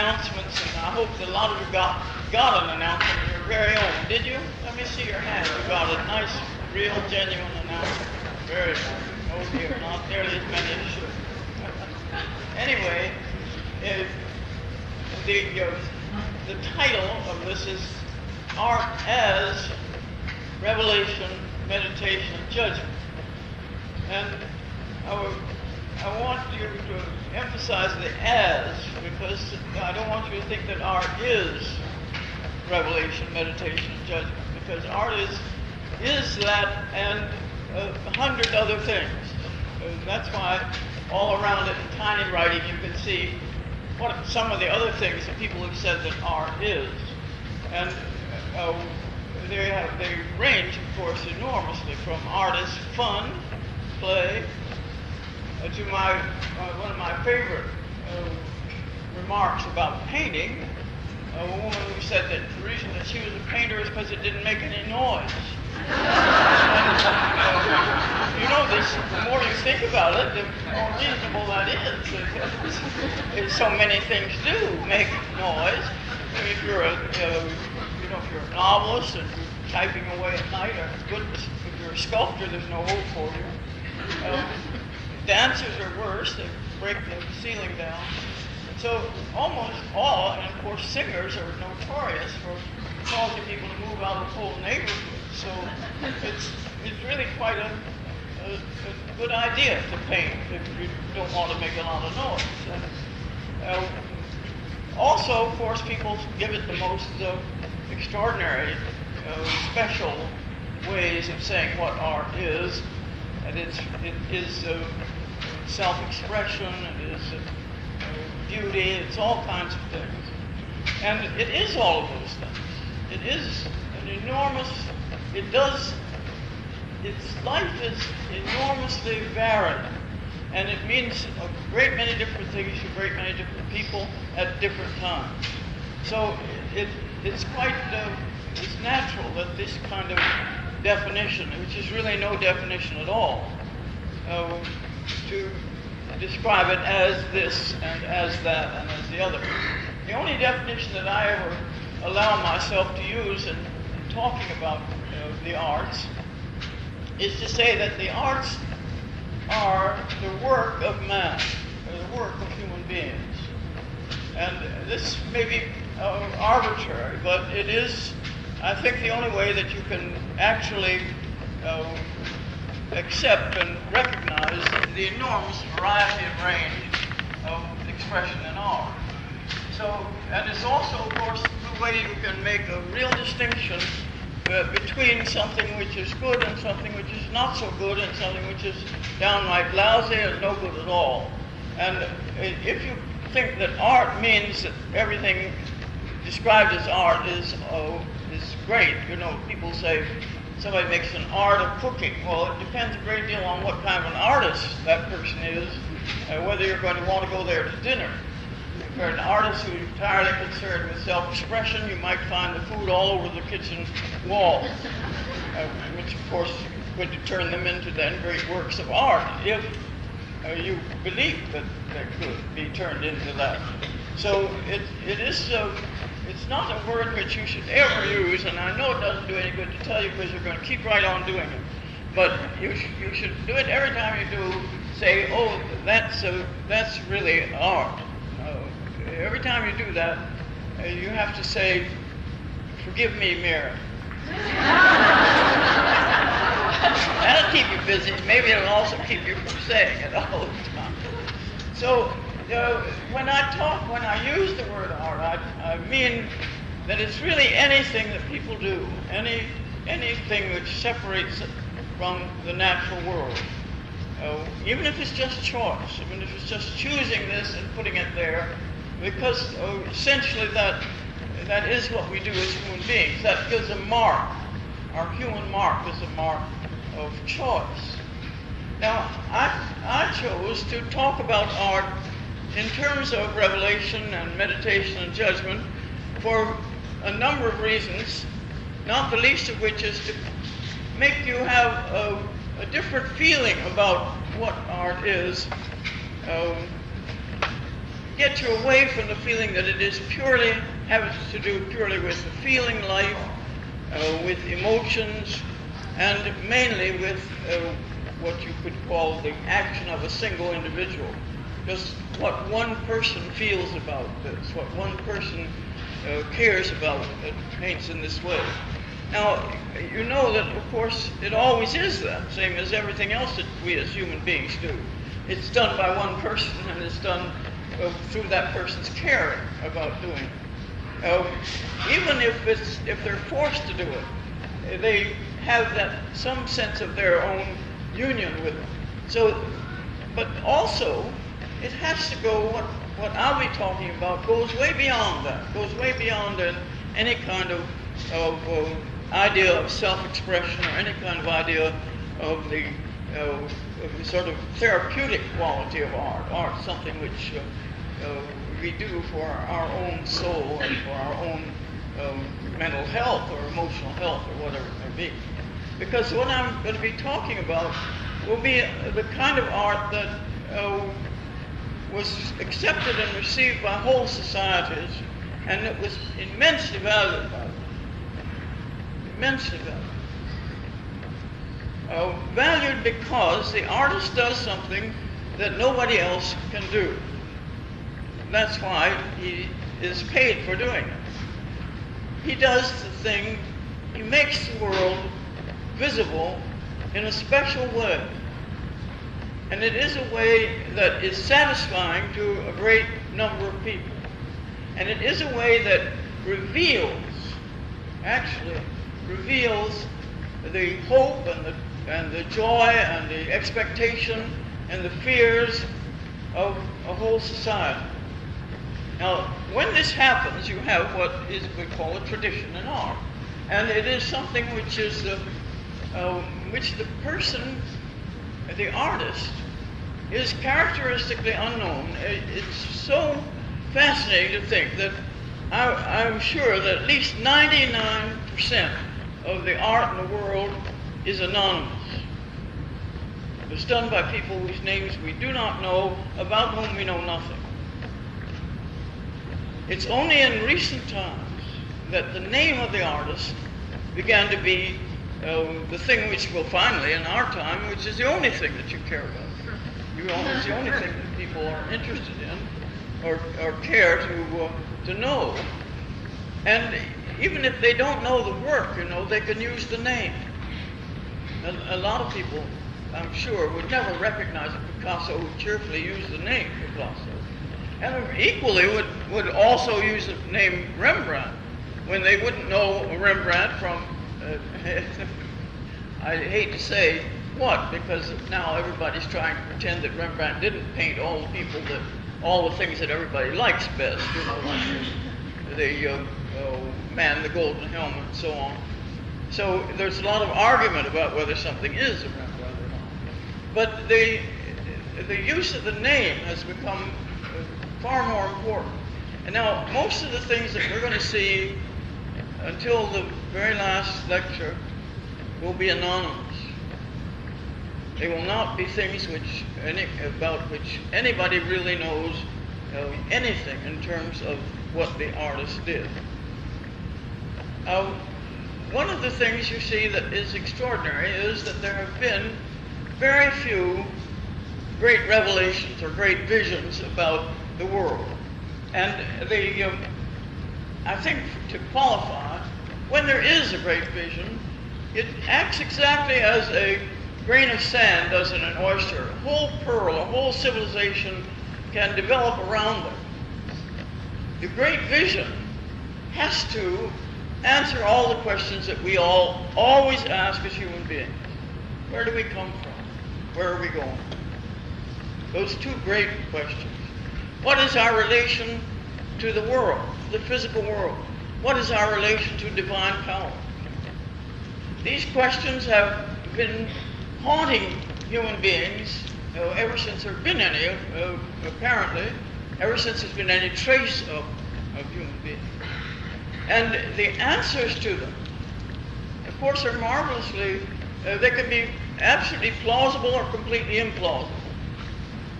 announcements, and I hope that a lot of you got an announcement of your very own. Did you? Let me see your hand. You got a nice, real, genuine announcement. Very nice. Oh dear, not nearly as many as should. Anyway, the title of this is Art as Revelation, Meditation, and Judgment. And I want you to emphasize the as, because I don't want you to think that art is revelation, meditation, and judgment, because art is that and 100 other things. That's why all around it in tiny writing you can see what some of the other things that people have said that art is. And they range, of course, enormously from art as fun, play, to one of my favorite remarks about painting, a woman who said that the reason that she was a painter is because it didn't make any noise. You know this, the more you think about it, the more reasonable that is. So many things do make noise. I mean, if you're if you're a novelist and you're typing away at night, or goodness, if you're a sculptor, there's no hope for you. Dancers are worse, they break the ceiling down. So almost all, and of course singers are notorious for causing people to move out of the whole neighborhood. So it's really quite a good idea to paint if you don't want to make a lot of noise. And, also, of course, people give it the most extraordinary, special ways of saying what art is. And it is self-expression, it is beauty, it's all kinds of things. And it is all of those things. It is an enormous, its life is enormously varied. And it means a great many different things to great many different people at different times. So it's quite, it's natural that this kind of definition, which is really no definition at all, to describe it as this and as that and as the other. The only definition that I ever allow myself to use in talking about the arts is to say that the arts are the work of man, or the work of human beings. And this may be arbitrary, but it is, I think, the only way that you can actually accept and recognize the enormous variety and range of expression in art. So, and it's also, of course, the way you can make a real distinction between something which is good and something which is not so good, and something which is downright lousy and no good at all. And if you think that art means that everything described as art is great, you know, people say somebody makes an art of cooking. Well, it depends a great deal on what kind of an artist that person is, whether you're going to want to go there to dinner. If you're an artist who's entirely concerned with self-expression, you might find the food all over the kitchen wall, which of course would turn them into then great works of art if you believe that they could be turned into that. So it's not a word which you should ever use, and I know it doesn't do any good to tell you because you're going to keep right on doing it. But you should do it every time you do. Say, oh, that's really art. Every time you do that, you have to say, "Forgive me, mirror." That'll keep you busy. Maybe it'll also keep you from saying it all the time. So when I use the word art, I mean that it's really anything that people do, anything which separates it from the natural world. Even if it's just choice, even if it's just choosing this and putting it there, because essentially that is what we do as human beings. That is a mark. Our human mark is a mark of choice. Now, I chose to talk about art in terms of revelation and meditation and judgment for a number of reasons, not the least of which is to make you have a different feeling about what art is. get you away from the feeling that it is purely, has to do purely with the feeling life, with emotions, and mainly with what you could call the action of a single individual. Just what one person feels about this, what one person cares about that paints in this way. Now, you know that, of course, it always is that, same as everything else that we as human beings do. It's done by one person, and it's done through that person's caring about doing it. Even if they're forced to do it, they have that some sense of their own union with it. So, but also, it has to go, what I'll be talking about goes way beyond that, goes way beyond any kind of idea of self-expression or any kind of idea of the sort of therapeutic quality of art. Art, something which we do for our own soul and for our own mental health or emotional health or whatever it may be. Because what I'm going to be talking about will be the kind of art that was accepted and received by whole societies, and it was immensely valued by them. Immensely valued. Valued because the artist does something that nobody else can do. That's why he is paid for doing it. He does the thing, he makes the world visible in a special way. And it is a way that is satisfying to a great number of people. And it is a way that actually reveals the hope and the joy and the expectation and the fears of a whole society. Now, when this happens, you have what we call a tradition in art. And it is something which is which the person, the artist, is characteristically unknown. It's so fascinating to think that I'm sure that at least 99% of the art in the world is anonymous. It's done by people whose names we do not know, about whom we know nothing. It's only in recent times that the name of the artist began to be the thing which will finally, in our time, which is the only thing that you care about. It's the only thing that people are interested in or care to know. And even if they don't know the work, they can use the name. A lot of people, I'm sure, would never recognize a Picasso who cheerfully used the name Picasso. And equally would also use the name Rembrandt when they wouldn't know Rembrandt from, I hate to say what, because now everybody's trying to pretend that Rembrandt didn't paint all the things that everybody likes best, like the man in the golden helmet and so on. So there's a lot of argument about whether something is a Rembrandt or not. But the use of the name has become far more important. And now, most of the things that we're going to see until the very last lecture will be anonymous. They will not be things about which anybody really knows anything in terms of what the artist did. One of the things you see that is extraordinary is that there have been very few great revelations or great visions about the world. And I think to qualify, when there is a great vision, it acts exactly as a grain of sand does in an oyster. A whole pearl, a whole civilization can develop around them. The great vision has to answer all the questions that we all always ask as human beings. Where do we come from? Where are we going? Those two great questions. What is our relation to the world, the physical world? What is our relation to divine power? These questions have been haunting human beings ever since there have been any, apparently, ever since there's been any trace of human beings. And the answers to them, of course, are marvelously, they can be absolutely plausible or completely implausible.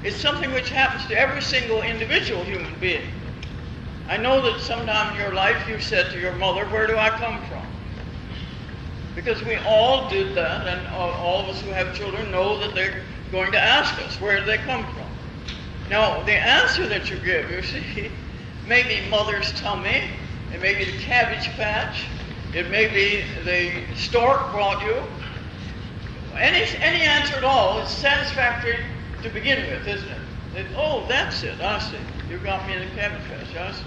It's something which happens to every single individual human being. I know that sometime in your life you said to your mother, "Where do I come from?" Because we all did that, and all of us who have children know that they're going to ask us, where do they come from? Now, the answer that you give, you see, may be mother's tummy, it may be the cabbage patch, it may be the stork brought you. Any answer at all is satisfactory to begin with, isn't it? Oh, that's it, I see. You got me in the cabbage patch, I see.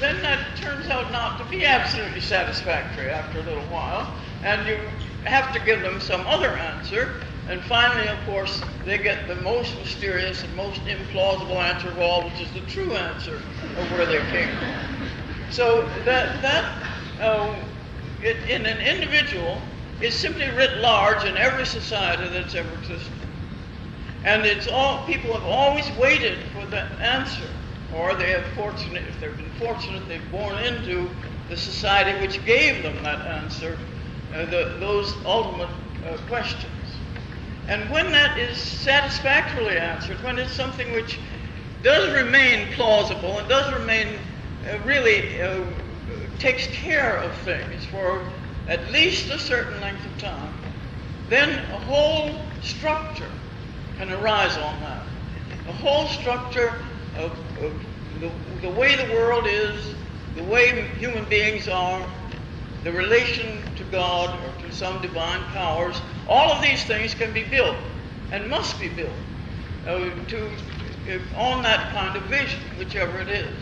Then that turns out not to be absolutely satisfactory after a little while, and you have to give them some other answer. And finally, of course, they get the most mysterious and most implausible answer of all, which is the true answer of where they came from. So in an individual is simply writ large in every society that's ever existed. And people have always waited for that answer, or if they've been fortunate, they've born into the society which gave them that answer, those ultimate questions. And when that is satisfactorily answered, when it's something which does remain plausible and does remain takes care of things for at least a certain length of time, then a whole structure can arise on that. A whole structure of the way the world is, the way human beings are, the relation to God or to some divine powers, all of these things can be built and must be built on that kind of vision, whichever it is.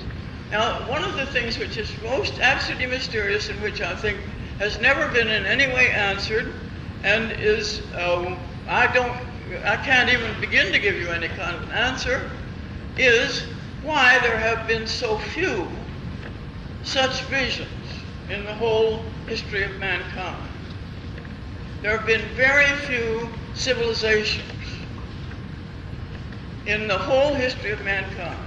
Now, one of the things which is most absolutely mysterious and which I think has never been in any way answered, and is, I can't even begin to give you any kind of an answer, is why there have been so few such visions in the whole history of mankind. There have been very few civilizations in the whole history of mankind.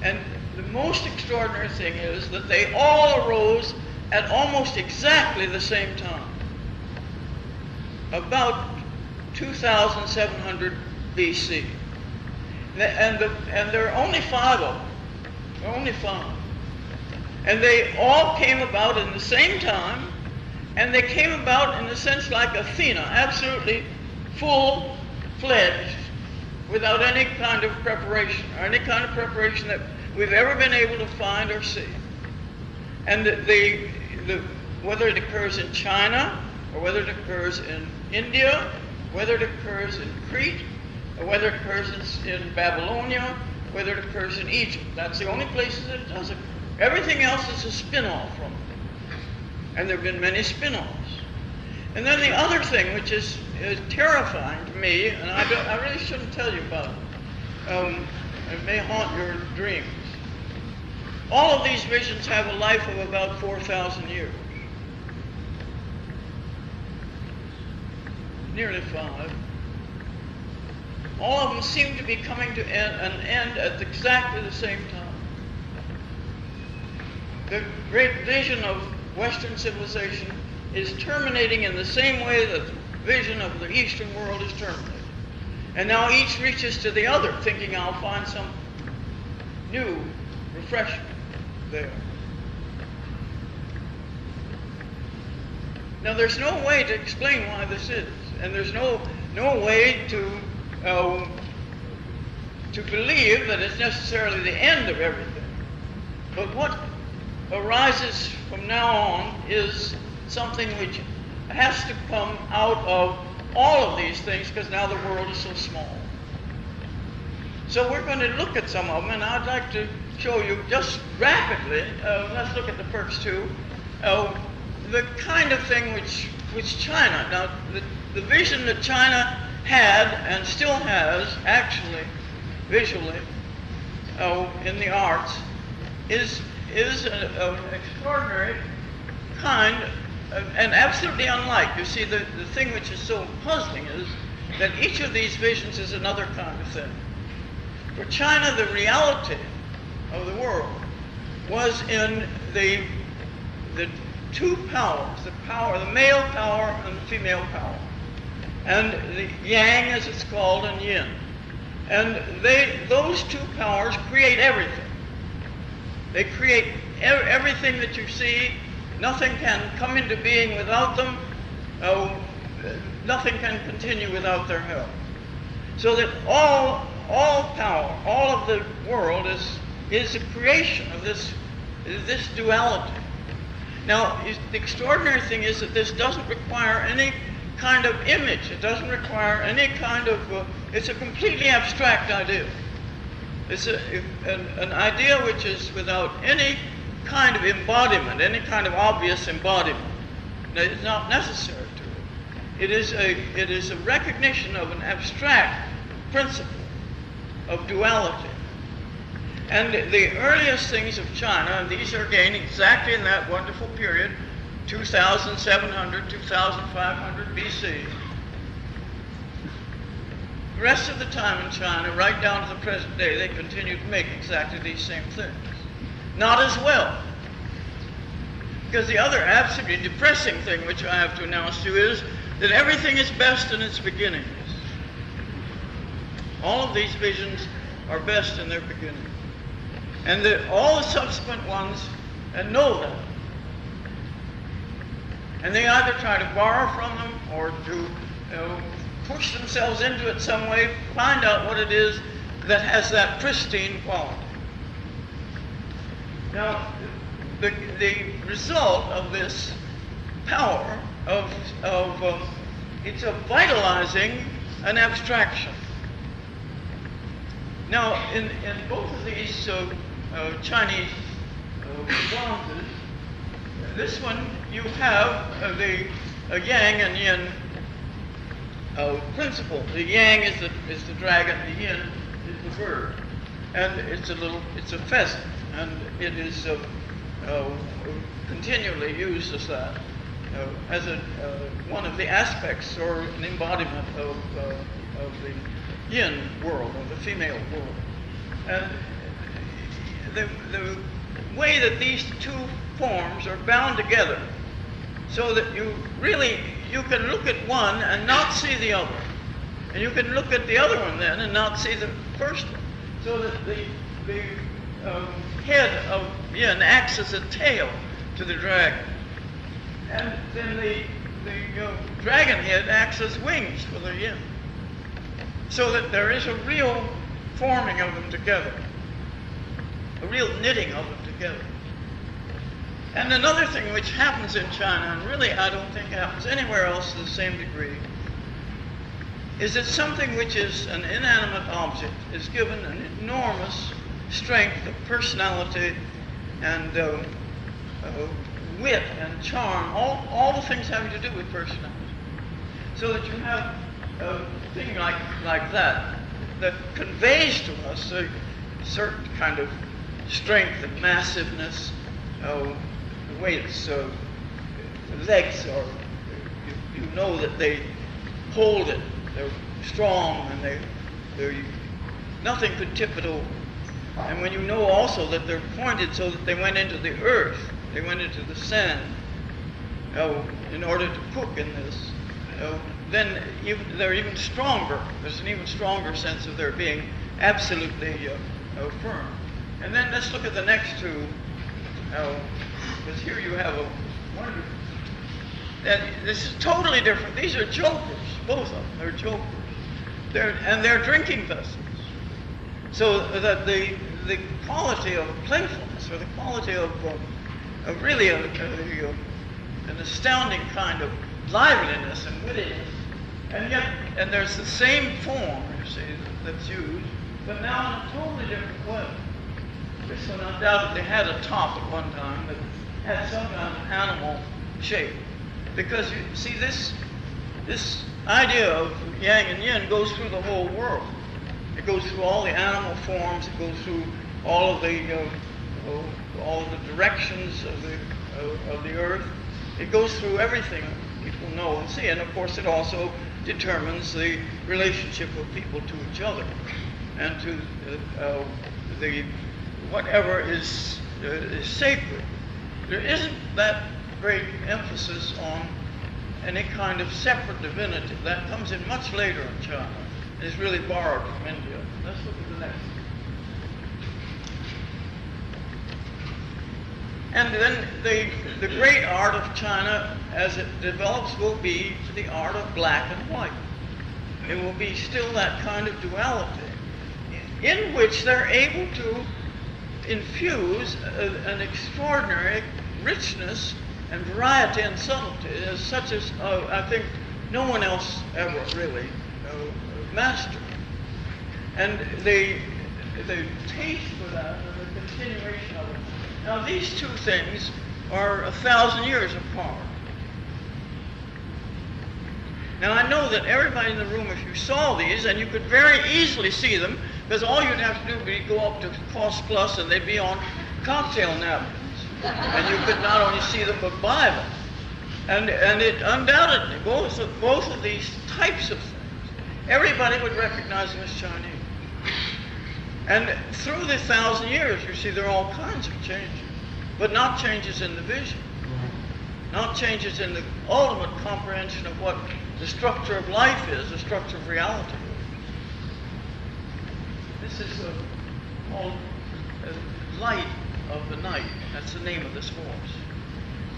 And the most extraordinary thing is that they all arose at almost exactly the same time, about 2,700 BC. And there are only 5 of them. There are only 5. And they all came about in the same time, and they came about in a sense like Athena, absolutely full-fledged, without any kind of preparation, or any kind of preparation that we've ever been able to find or see. And whether it occurs in China, or whether it occurs in India, whether it occurs in Crete, or whether it occurs in Babylonia, whether it occurs in Egypt, that's the only places that it does occur. Everything else is a spin-off from it. And there have been many spin-offs. And then the other thing, which is terrifying to me, and I really shouldn't tell you about it. It may haunt your dreams. All of these visions have a life of about 4,000 years. Nearly 5. All of them seem to be coming to an end at exactly the same time. The great vision of Western civilization is terminating in the same way that the vision of the Eastern world is terminated. And now each reaches to the other, thinking I'll find some new refreshment there. Now there's no way to explain why this is, and there's no way to believe that it's necessarily the end of everything. But what arises from now on is something which has to come out of all of these things, because now the world is so small. So we're going to look at some of them, and I'd like to show you just rapidly, let's look at the first two, the kind of thing which China, now the vision that China had and still has actually, visually, in the arts, is an extraordinary kind and absolutely unlike. You see, the thing which is so puzzling is that each of these visions is another kind of thing. For China, the reality of the world was in the two powers, the male power and the female power, and the yang, as it's called, and yin. And those two powers create everything. They create everything that you see. Nothing can come into being without them. Nothing can continue without their help. So that all power, all of the world is a creation of this duality. Now, the extraordinary thing is that this doesn't require any kind of image. It doesn't require any kind of, it's a completely abstract idea. It's an idea which is without any kind of embodiment, any kind of obvious embodiment. It's not necessary to it. It is a recognition of an abstract principle of duality. And the earliest things of China, and these are again exactly in that wonderful period, 2700, 2500 BC. The rest of the time in China, right down to the present day, they continue to make exactly these same things. Not as well. Because the other absolutely depressing thing which I have to announce to you is that everything is best in its beginnings. All of these visions are best in their beginning. And that all the subsequent ones know that. And they either try to borrow from them or to push themselves into it some way, find out what it is that has that pristine quality. Now, the result of this power it's a vitalizing an abstraction. Now, in both of these Chinese bronzes, this one you have the yang and yin principle. The yang is the dragon, the yin is the bird, and it's a pheasant, and it is continually used as that, as one of the aspects or an embodiment of the yin world, of the female world. And the way that these two forms are bound together, so that you can look at one and not see the other, and you can look at the other one then and not see the first one, so that the head of yin acts as a tail to the dragon, and then the dragon head acts as wings for the yin, so that there is a real forming of them together, a real knitting of them together. And another thing which happens in China, and really I don't think happens anywhere else to the same degree, is that something which is an inanimate object is given an enormous strength of personality and wit and charm, all the things having to do with personality. So that you have a thing like that conveys to us a certain kind of strength and massiveness. The way the legs are, you know that they hold it, they're strong, and they're nothing could tip it over. And when you know also that they're pointed so that they went into the earth, they went into the sand, in order to cook in this, then they're even stronger. There's an even stronger sense of their being absolutely firm. And then let's look at the next two, because here you have a wonderful. This is totally different. These are jokers, both of them. They're jokers. They're drinking vessels. So that the quality of playfulness, or the quality of really an astounding kind of liveliness and wittiness, and there's the same form, you see, that's used, but now in a totally different way. This one undoubtedly had a top at one time that had some kind of animal shape, because you see this idea of yang and yin goes through the whole world. It goes through all the animal forms. It goes through all of the directions of the earth. It goes through everything people know and see, and of course it also determines the relationship of people to each other and to the whatever is sacred. There isn't that great emphasis on any kind of separate divinity. That comes in much later in China. is really borrowed from India. Let's look at the next. And then the great art of China, as it develops, will be the art of black and white. It will be still that kind of duality, in which they're able to infuse an extraordinary richness and variety and subtlety, as such as I think no one else ever really mastered. And the taste for that and the continuation of it. Now these two things are 1,000 years apart. Now I know that everybody in the room, if you saw these, and you could very easily see them, because all you'd have to do would be go up to Cost Plus and they'd be on cocktail napkins. And you could not only see them but buy them. And it undoubtedly, both of these types of things, everybody would recognize them as Chinese. And through the 1,000 years, you see there are all kinds of changes, but not changes in the vision, not changes in the ultimate comprehension of what the structure of life is, the structure of reality. This is called Light of the Night. That's the name of this horse.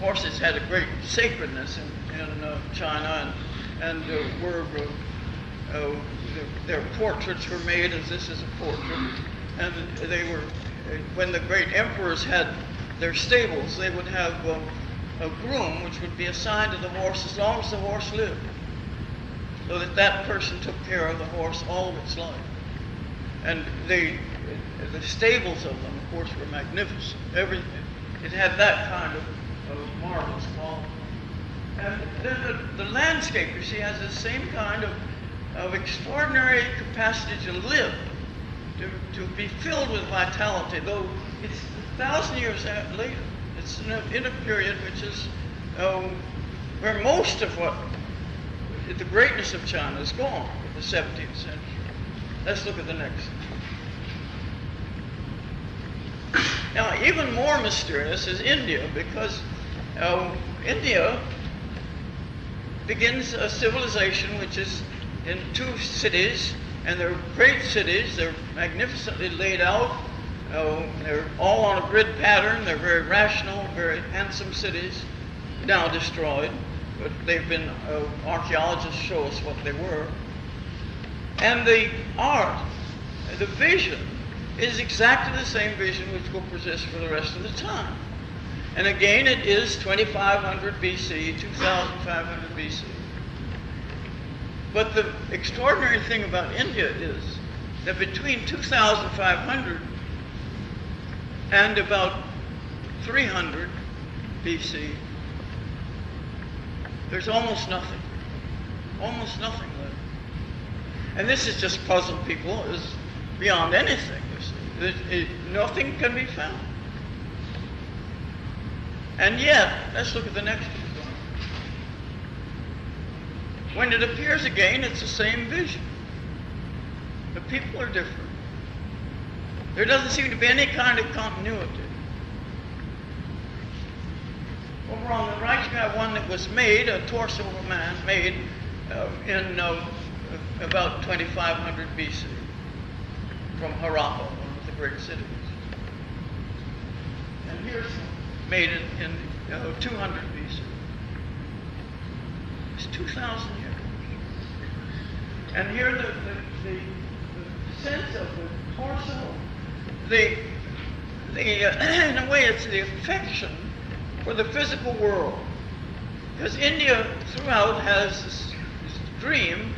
Horses had a great sacredness in China, and their portraits were made as this is a portrait. And they were, when the great emperors had their stables, they would have a groom which would be assigned to the horse as long as the horse lived, so that that person took care of the horse all of its life. And the stables of them, of course, were magnificent. It had that kind of marvelous quality. And then the landscape, you see, has the same kind of extraordinary capacity to live, to be filled with vitality, though it's 1,000 years later. It's in a period which is where most of what the greatness of China is gone, in the 17th century. Let's look at the next. Now, even more mysterious is India, because India begins a civilization which is in two cities, and they're great cities. They're magnificently laid out. They're all on a grid pattern. They're very rational, very handsome cities, now destroyed, but they've been, archaeologists show us what they were. And the art, the vision, is exactly the same vision which will persist for the rest of the time. And again, it is 2500 BC, 2500 BC. But the extraordinary thing about India is that between 2500 and about 300 BC, there's almost nothing. Almost nothing left. And this has just puzzled people as beyond anything, you see. Nothing can be found. And yet, let's look at the next one. When it appears again, it's the same vision. The people are different. There doesn't seem to be any kind of continuity. Over on the right, you have one that was made, a torso of a man, made in about 2500 BC from Harappa, one of the great cities. And here's made in 200 BC. It's 2,000 years. And here the sense of the torso, in a way it's the affection for the physical world. Because India throughout has this dream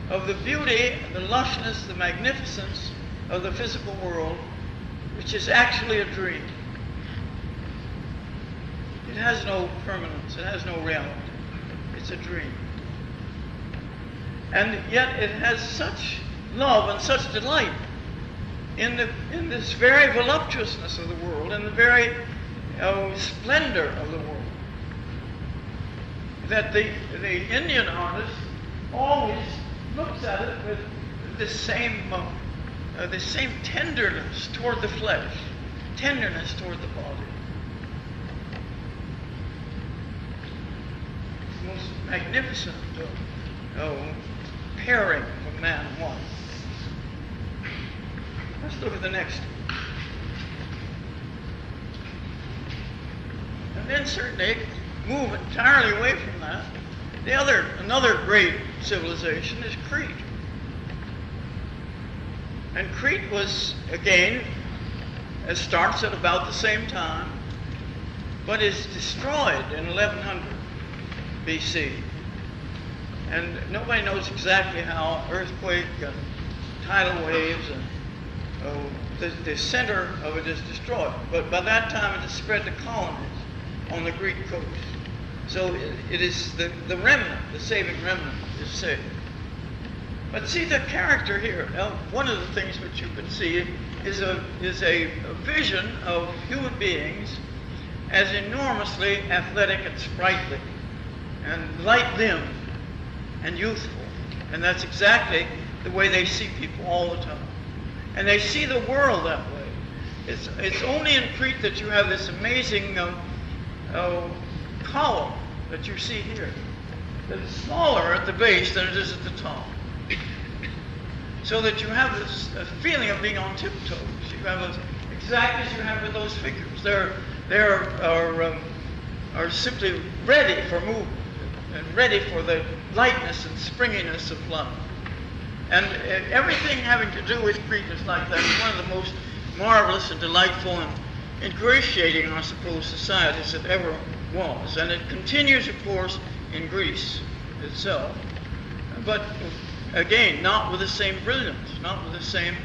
of the beauty, the lushness, the magnificence of the physical world, which is actually a dream. It has no permanence, it has no reality. It's a dream. And yet it has such love and such delight in this very voluptuousness of the world, and the very splendor of the world, that the Indian artist always looks at it with the same tenderness toward the flesh, tenderness toward the body. Most magnificent pairing from man and wife. Let's look at the next. And then certainly move entirely away from that. Another great civilization is Crete. And Crete was, again, it starts at about the same time, but is destroyed in 1100 BC. And nobody knows exactly how earthquake and tidal waves and the center of it is destroyed. But by that time it has spread to colonies on the Greek coast. So it is the remnant, the saving remnant is saved. But see the character here. One of the things which you can see is a vision of human beings as enormously athletic and sprightly and light-limbed and youthful. And that's exactly the way they see people all the time. And they see the world that way. It's only in Crete that you have this amazing column that you see here. It's smaller at the base than it is at the top. So that you have this feeling of being on tiptoes. You have exactly as you have with those figures. They are simply ready for movement and ready for the lightness and springiness of life. And everything having to do with Crete is like that. It's one of the most marvelous and delightful and ingratiating, I suppose, societies that ever was. And it continues, of course, in Greece itself. But again, not with the same brilliance, not with the same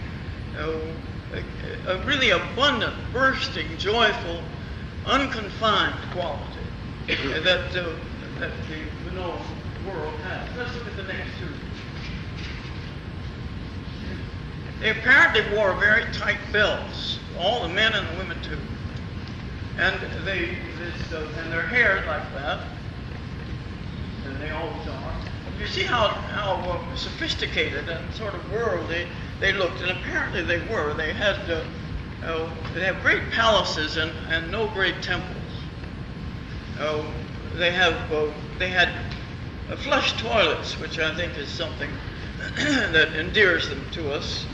a really abundant, bursting, joyful, unconfined quality that the known world has. Let's look at the next two. They apparently wore very tight belts, all the men and the women too, and and their hair like that, and they always are. You see how sophisticated and sort of worldly they looked, and apparently they were. They have great palaces and no great temples. They had flush toilets, which I think is something that endears them to us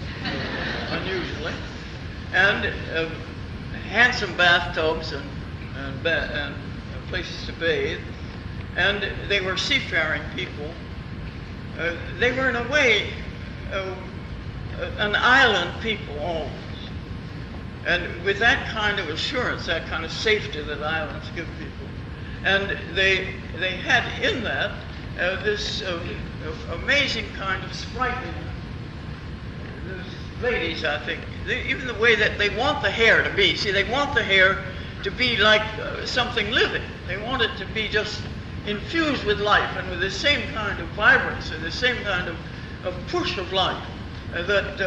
unusually, and handsome bathtubs and places to bathe. And they were seafaring people. They were in a way an island people always. And with that kind of assurance, that kind of safety that islands give people. And they had in that this amazing kind of sprightliness. Those ladies, I think, even the way that they want the hair to be. See, they want the hair to be like something living. They want it to be just infused with life and with the same kind of vibrancy, the same kind of push of life that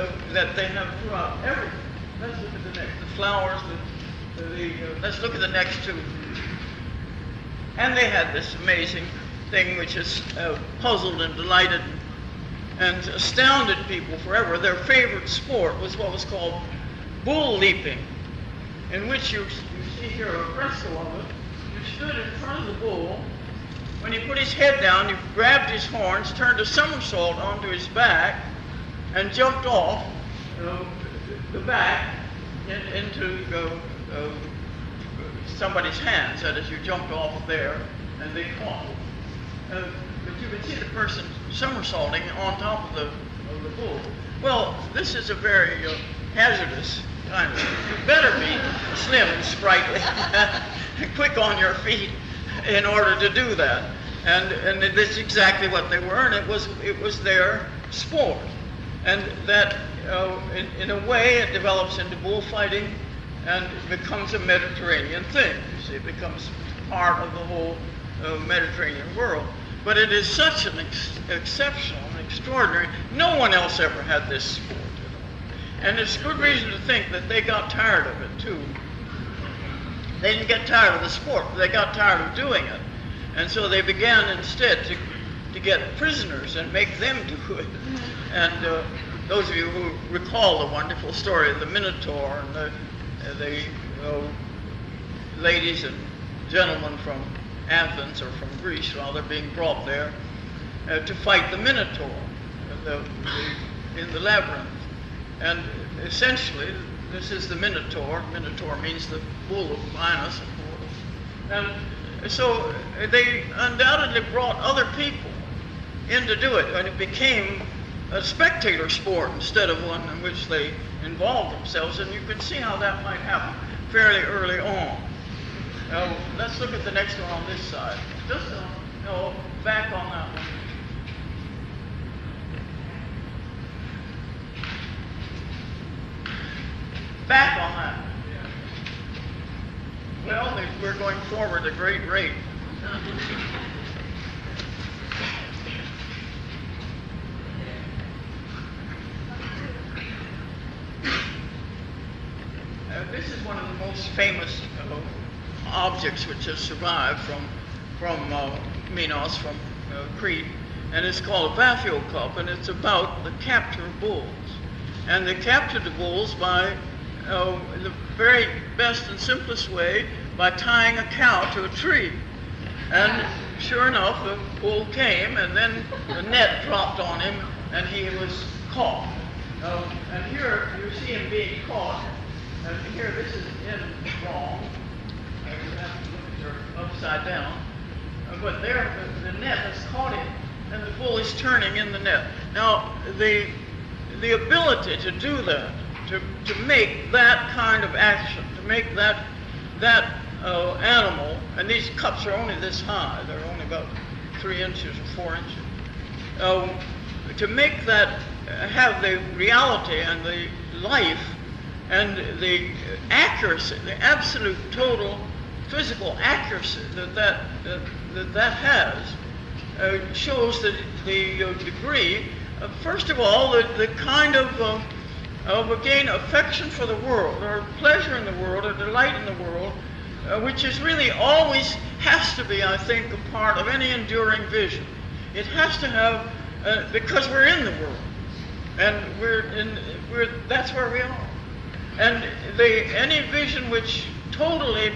they have throughout everything. Let's look at the next. The flowers, let's look at the next two. And they had this amazing thing which has puzzled and delighted and astounded people forever. Their favorite sport was what was called bull leaping, in which you see here a fresco of it. You stood in front of the bull. When he put his head down, you grabbed his horns, turned a somersault onto his back, and jumped off the back into somebody's hands. That is, you jumped off there, and they caught it. But you can see the person somersaulting on top of the bull. Well, this is a very hazardous kind of. You better be slim and sprightly, quick on your feet, in order to do that. And this is exactly what they were, and it was their sport. And that, in a way, it develops into bullfighting and becomes a Mediterranean thing. You see, it becomes part of the whole Mediterranean world. But it is such an exceptional and extraordinary, no one else ever had this sport. And there's good reason to think that they got tired of it too. They didn't get tired of the sport, but they got tired of doing it. And so they began instead to get prisoners and make them do it. And those of you who recall the wonderful story of the Minotaur and the ladies and gentlemen from Athens or from Greece, while they're being brought there to fight the Minotaur. in the labyrinth. And essentially, this is the Minotaur. Minotaur means the bull of Linus, of course. And so they undoubtedly brought other people in to do it, and it became a spectator sport instead of one in which they involved themselves, and you can see how that might happen fairly early on. Now, let's look at the next one on this side. Just back on that one. Back on that. Well, we're going forward at a great rate. This is one of the most famous objects which has survived from Minos, from Crete, and it's called a Vaphio cup, and it's about the capture of bulls. And they captured the bulls by the very best and simplest way, by tying a cow to a tree. And sure enough, the bull came, and then the net dropped on him, and he was caught. And here you see him being caught. And here, this is in wrong. You have to look at her upside down. But there, the net has caught him, and the bull is turning in the net. Now, the ability to do that, to make that kind of action, to make that animal, and these cups are only this high, they're only about 3 inches or 4 inches, to make that have the reality and the life and the accuracy, the absolute total physical accuracy that has, shows the degree, first of all, the kind of again, affection for the world, or pleasure in the world, or delight in the world, which is really always has to be, I think, a part of any enduring vision. It has to have, because we're in the world, and that's where we are. And any vision which totally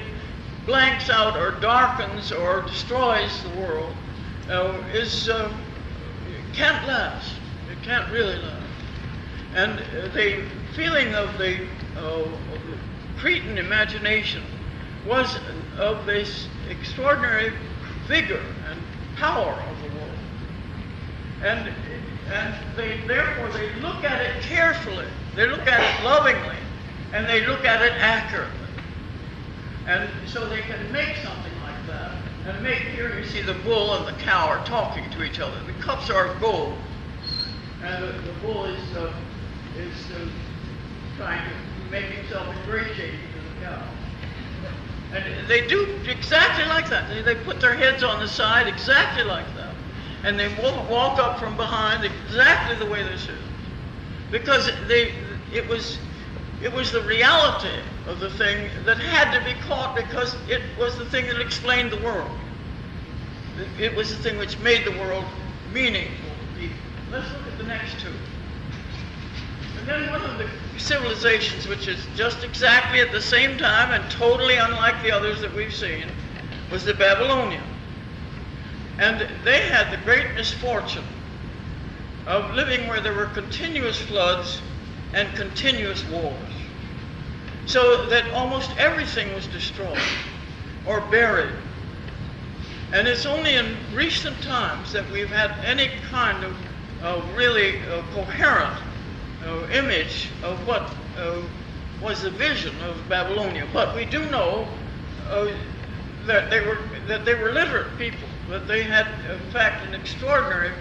blanks out or darkens or destroys the world can't last. It can't really last. And the feeling of the Cretan imagination was of this extraordinary vigor and power of the world. And therefore they look at it carefully, they look at it lovingly, and they look at it accurately. And so they can make something like that, and here you see the bull and the cow are talking to each other. The cups are of gold, and the bull is trying to make himself ingratiating to the cow. And they do exactly like that. They put their heads on the side exactly like that. And they walk up from behind exactly the way this is. Because it was the reality of the thing that had to be caught, because it was the thing that explained the world. It was the thing which made the world meaningful to people. Let's look at the next two. And then one of the civilizations which is just exactly at the same time and totally unlike the others that we've seen was the Babylonian. And they had the great misfortune of living where there were continuous floods and continuous wars, so that almost everything was destroyed or buried. And it's only in recent times that we've had any kind of really coherent image of what was the vision of Babylonia. But we do know that they were literate people, that they had, in fact, an extraordinary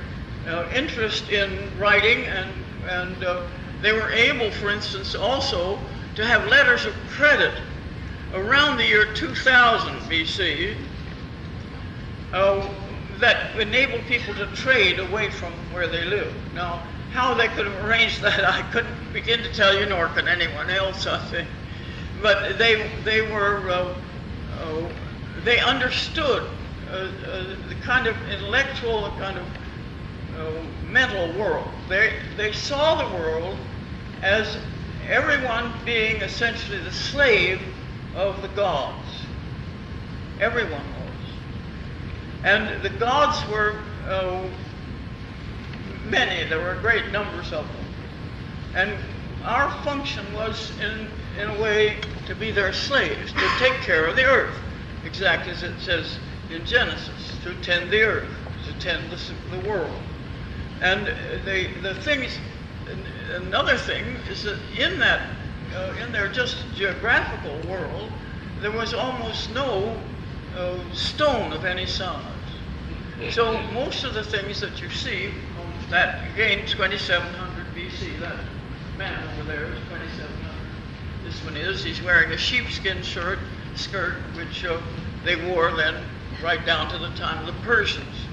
interest in writing, and they were able, for instance, also to have letters of credit around the year 2000 BC that enabled people to trade away from where they lived. Now, how they could have arranged that, I couldn't begin to tell you, nor can anyone else, I think. But they understood the kind of intellectual, the kind of mental world. They saw the world as everyone being essentially the slave of the gods. Everyone was. And the gods were many. There were great numbers of them. And our function was, in a way, to be their slaves, to take care of the earth, exactly as it says in Genesis, to tend the earth, to tend the world. And the things, another thing is that in their just geographical world, there was almost no stone of any size. So most of the things that you see, that again, 2700 BC, that man over there is 2700. This one is, he's wearing a sheepskin skirt, which they wore then right down to the time of the Persians.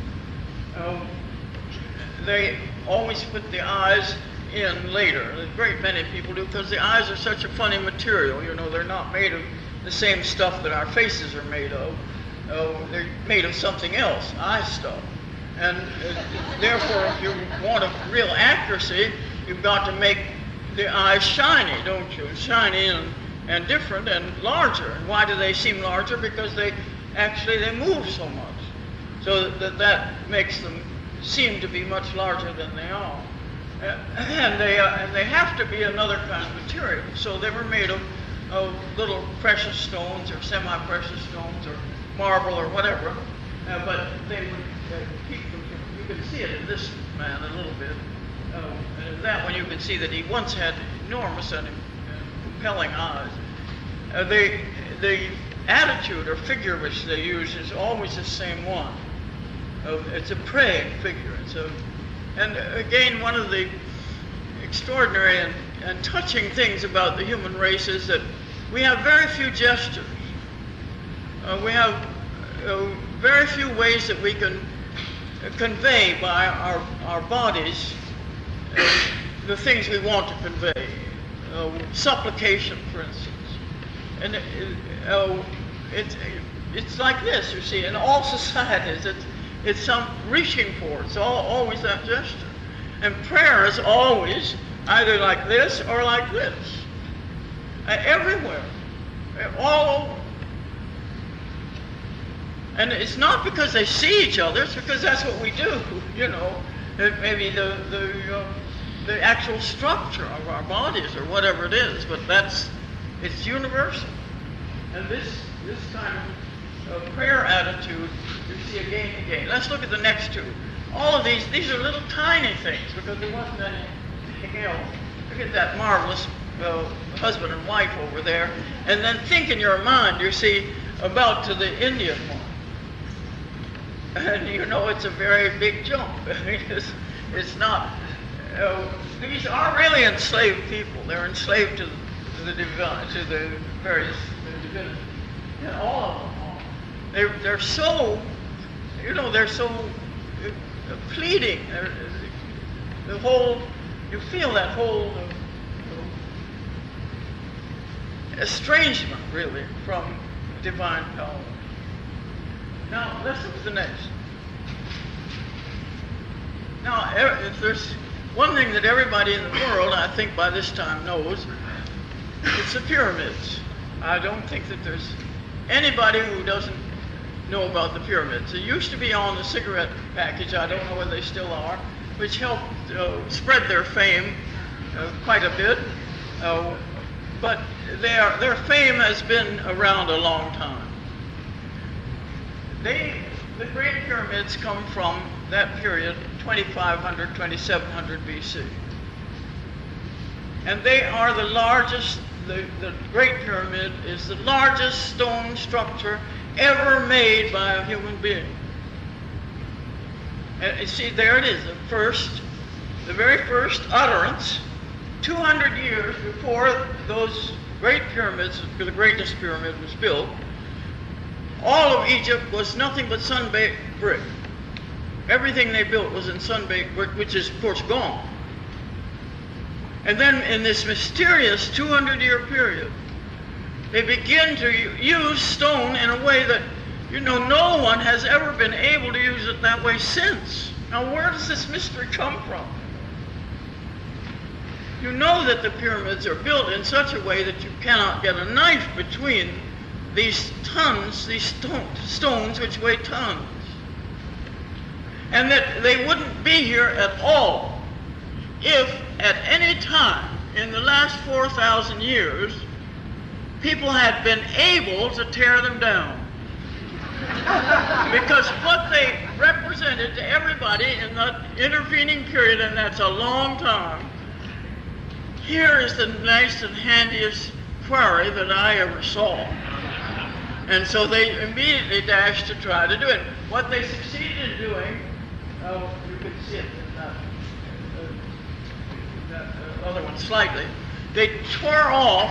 They always put the eyes in later. A great many people do, because the eyes are such a funny material. You know, they're not made of the same stuff that our faces are made of. They're made of something else, eye stuff. And therefore, if you want a real accuracy, you've got to make the eyes shiny, don't you? Shiny and different and larger. And why do they seem larger? Because they move so much. So that makes them seem to be much larger than they are. And they have to be another kind of material. So they were made of little precious stones or semi-precious stones or marble or whatever. But they would keep them. You can see it in this man a little bit. And in that one you can see that he once had enormous and compelling eyes. The attitude or figure which they use is always the same one. It's a praying figure. And again, one of the extraordinary and touching things about the human race is that we have very few gestures. We have very few ways that we can convey by our bodies the things we want to convey. Supplication, for instance. And it's like this, you see, in all societies. It's some reaching for it. It's always that gesture. And prayer is always either like this or like this. Everywhere. All over. And it's not because they see each other, it's because that's what we do, you know. Maybe the actual structure of our bodies or whatever it is, but it's universal. And this kind of prayer attitude you see again and again. Let's look at the next two. All of these are little tiny things because there wasn't anything else. Look at that marvelous husband and wife over there. And then think in your mind, you see, about to the Indian one. And you know it's a very big jump. It's not, these are really enslaved people. They're enslaved to the divine, to the various divinities. And all of them are. They're so, you know, they're so pleading. The whole, you feel that whole estrangement, really, from divine power. Now, let's look at the next. Now, if there's one thing that everybody in the world, I think by this time knows, it's the pyramids. I don't think that there's anybody who doesn't know about the pyramids. It used to be on the cigarette package, I don't know whether they still are, which helped spread their fame quite a bit. But their fame has been around a long time. The Great Pyramids come from that period, 2500, 2700 BC. And they are the largest, the Great Pyramid is the largest stone structure ever made by a human being. And you see, there it is, the very first utterance, 200 years before those great pyramids, the greatest pyramid was built. All of Egypt was nothing but sun-baked brick. Everything they built was in sun-baked brick, which is, of course, gone. And then in this mysterious 200-year period, they begin to use stone in a way that, you know, no one has ever been able to use it that way since. Now, where does this mystery come from? You know that the pyramids are built in such a way that you cannot get a knife between these tons, these stones which weigh tons. and that they wouldn't be here at all if at any time in the last 4,000 years people had been able to tear them down. Because what they represented to everybody in that intervening period, and that's a long time, here is the nice and handiest quarry that I ever saw. And so they immediately dashed to try to do it. What they succeeded in doing, you can see it in that other one slightly, they tore off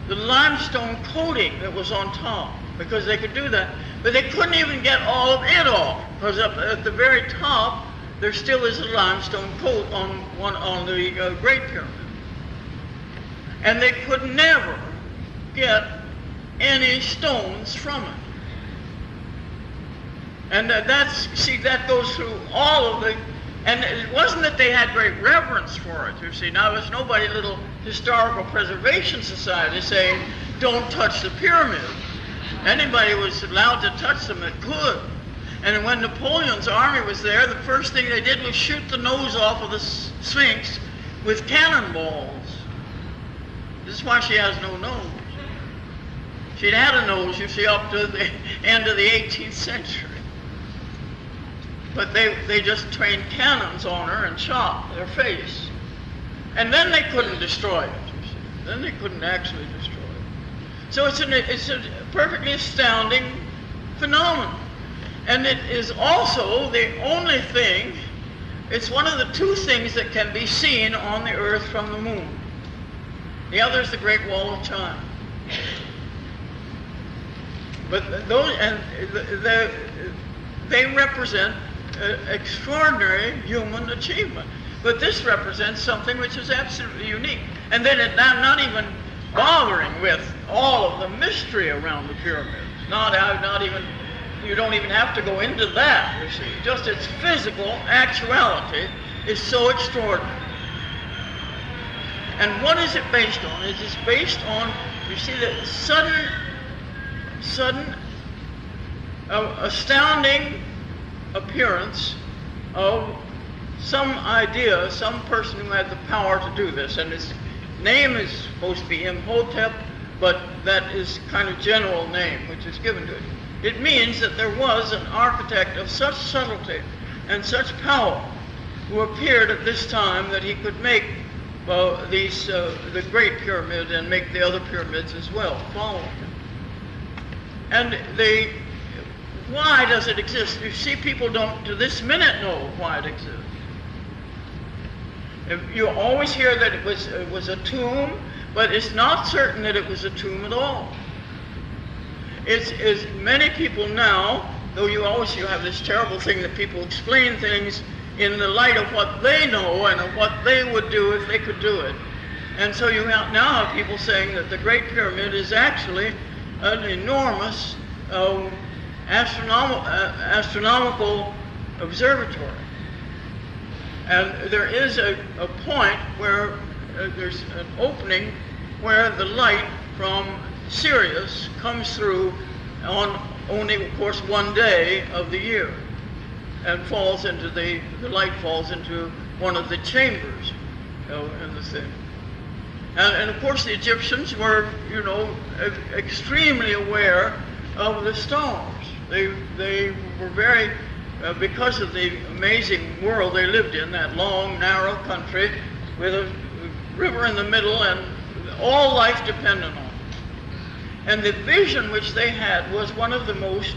the limestone coating that was on top, because they could do that, but they couldn't even get all of it off, because up at the very top there still is a limestone coat on the Great Pyramid, and they could never get any stones from it. And that goes through all of the, and it wasn't that they had great reverence for it, you see. Now there's nobody, little historical preservation society saying, don't touch the pyramids. Anybody was allowed to touch them that could. And when Napoleon's army was there, the first thing they did was shoot the nose off of the Sphinx with cannonballs. This is why she has no nose. She'd had a nose, you see, up to the end of the 18th century. But they just trained cannons on her and shot their face. And then they couldn't destroy it, you see. Then they couldn't actually destroy it. So it's a perfectly astounding phenomenon. And it is also the only thing, it's one of the two things that can be seen on the earth from the moon. The other is the Great Wall of China. But they represent extraordinary human achievement. But this represents something which is absolutely unique. And then I'm not even bothering with all of the mystery around the pyramids. Not even, you don't even have to go into that, you see. Just its physical actuality is so extraordinary. And what is it based on? It is based on, you see, the sudden, astounding appearance of some idea, some person who had the power to do this. And his name is supposed to be Imhotep, but that is kind of general name which is given to it. It means that there was an architect of such subtlety and such power who appeared at this time that he could make the Great Pyramid and make the other pyramids as well, following him. And why does it exist? You see, people don't to this minute know why it exists. You always hear that it was a tomb, but it's not certain that it was a tomb at all. It's many people now, though you have this terrible thing that people explain things in the light of what they know and of what they would do if they could do it. And so you now have people saying that the Great Pyramid is actually an enormous astronomical observatory. And there is a point where there's an opening where the light from Sirius comes through on only, of course, one day of the year, and falls into the light falls into one of the chambers in the thing. And of course the Egyptians were, extremely aware of the stars. They were very, because of the amazing world they lived in, that long, narrow country with a river in the middle and all life dependent on it. And the vision which they had was one of the most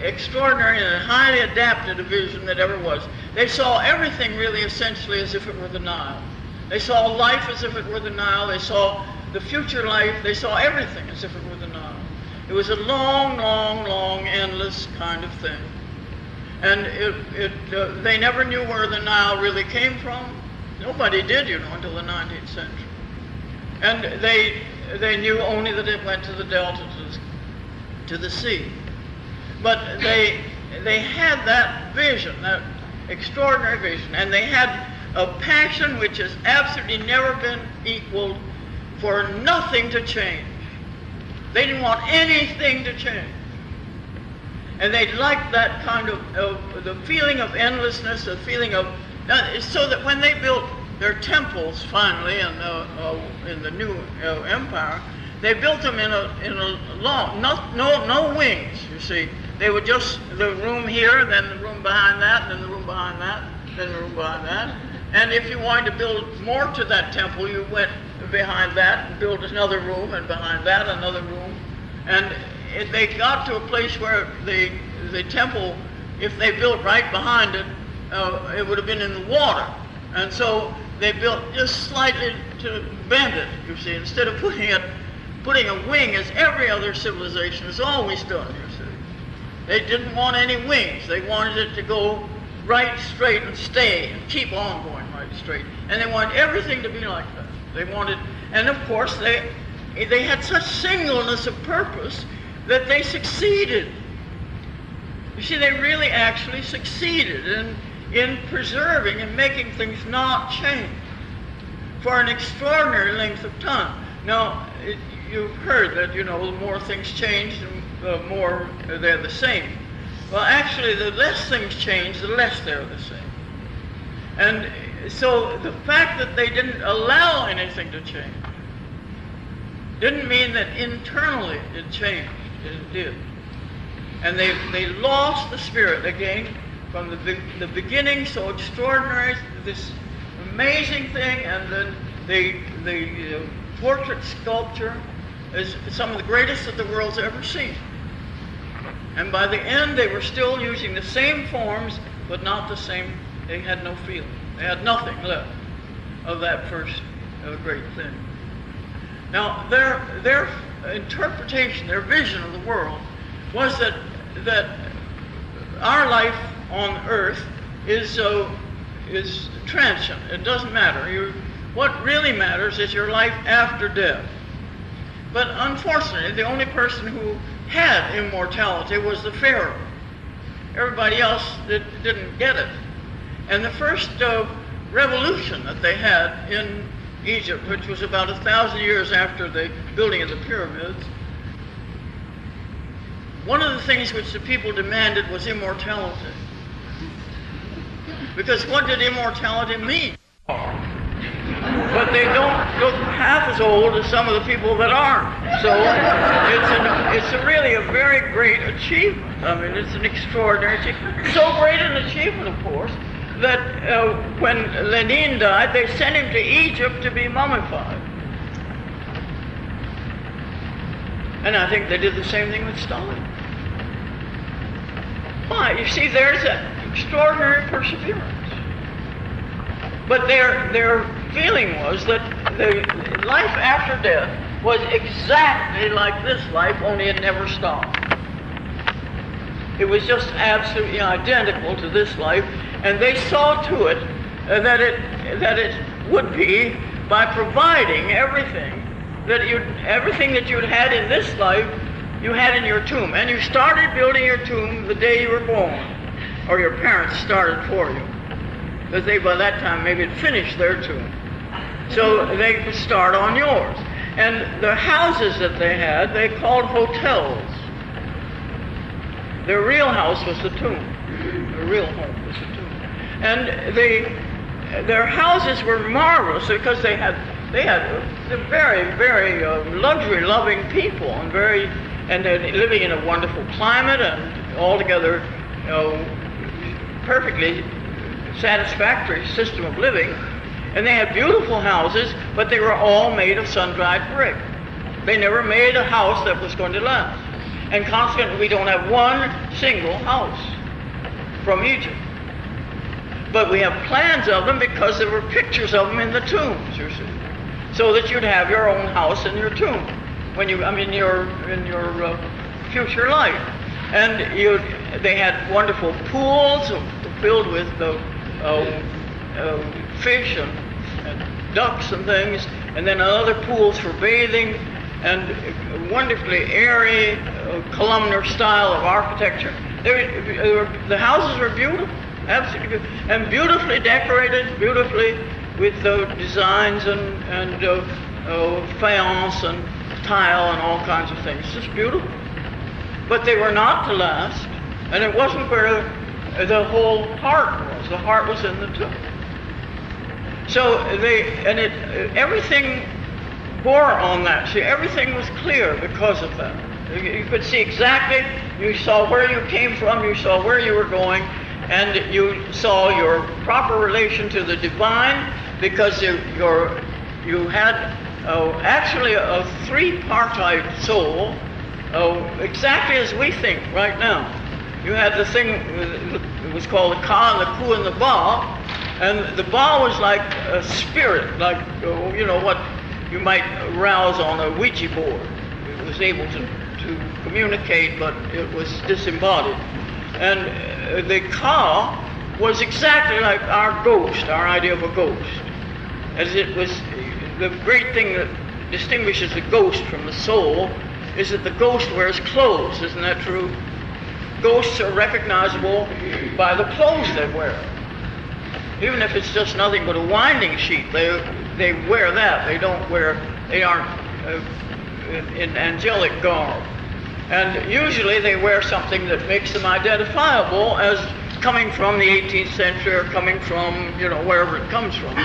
extraordinary and highly adapted vision that ever was. They saw everything really essentially as if it were the Nile. They saw life as if it were the Nile. They saw the future life. They saw everything as if it were the Nile. It was a long, long, long, endless kind of thing. And they never knew where the Nile really came from. Nobody did, until the 19th century. And they knew only that it went to the delta, to the sea. But they had that vision, that extraordinary vision, and they had a passion which has absolutely never been equaled for nothing to change. They didn't want anything to change. And they liked that kind of the feeling of endlessness, the feeling of, so that when they built their temples finally in the new empire, they built them in a long, no wings, you see. They would just, the room here, then the room behind that, then the room behind that, then the room behind that. And if you wanted to build more to that temple, you went behind that and built another room, and behind that another room. And they got to a place where the temple, if they built right behind it, it would have been in the water. And so they built just slightly to bend it, you see, instead of putting a wing as every other civilization has always done, you see. They didn't want any wings. They wanted it to go right straight and stay and keep on going right straight. And they wanted everything to be like that. They wanted, and of course they had such singleness of purpose that they succeeded. You see, they really actually succeeded in preserving and making things not change for an extraordinary length of time. Now, you've heard that, you know, the more things change, the more they're the same. Well, actually, the less things change, the less they're the same. And so the fact that they didn't allow anything to change didn't mean that internally it changed. It did. And they lost the spirit again from the beginning, so extraordinary, this amazing thing, and then the portrait sculpture is some of the greatest that the world's ever seen. And by the end, they were still using the same forms, but not the same. They had no feeling. They had nothing left of that first great thing. Now, their interpretation, their vision of the world was that our life on Earth is transient. It doesn't matter. What really matters is your life after death. But unfortunately, the only person who had immortality was the Pharaoh. Everybody else didn't get it. And the first revolution that they had in Egypt, which was about 1,000 years after the building of the pyramids, one of the things which the people demanded was immortality. Because what did immortality mean? But they don't look half as old as some of the people that aren't. So it's really a very great achievement. I mean, it's an extraordinary achievement. So great an achievement, of course, that when Lenin died, they sent him to Egypt to be mummified. And I think they did the same thing with Stalin. Why? You see, there's an extraordinary perseverance. But their feeling was that the life after death was exactly like this life, only it never stopped. It was just absolutely identical to this life, and they saw to it that it would be by providing everything that you'd had in this life, you had in your tomb. And you started building your tomb the day you were born, or your parents started for you, because they by that time maybe had finished their tomb. So they could start on yours. And the houses that they had, they called hotels. Their real house was the tomb. Their real home was the tomb. And their houses were marvelous because they had very, very luxury-loving people, and they're living in a wonderful climate and altogether perfectly satisfactory system of living. And they had beautiful houses, but they were all made of sun-dried brick. They never made a house that was going to last. And consequently, we don't have one single house from Egypt. But we have plans of them because there were pictures of them in the tombs, you see, so that you'd have your own house in your tomb in your future life. And they had wonderful pools filled with fish and ducks and things, and then other pools for bathing, and wonderfully airy columnar style of architecture. The houses were beautiful, absolutely beautiful, and beautifully decorated, beautifully with designs and faience and tile and all kinds of things. Just beautiful. But they were not to last. And it wasn't where the whole heart was. The heart was in the tomb. So everything bore on that. See, everything was clear because of that. You could see exactly, you saw where you came from, you saw where you were going, and you saw your proper relation to the divine, because you had actually a three-partite soul, exactly as we think right now. You had the thing, it was called the Ka and the Ku and the Ba, and the Ba was like a spirit, like, what you might rouse on a Ouija board. It was able to communicate, but it was disembodied. And the Ka was exactly like our ghost, our idea of a ghost. As it was, the great thing that distinguishes the ghost from the soul is that the ghost wears clothes. Isn't that true? Ghosts are recognizable by the clothes they wear. Even if it's just nothing but a winding sheet, they wear that. They aren't in angelic garb. And usually they wear something that makes them identifiable as coming from the 18th century or coming from, wherever it comes from.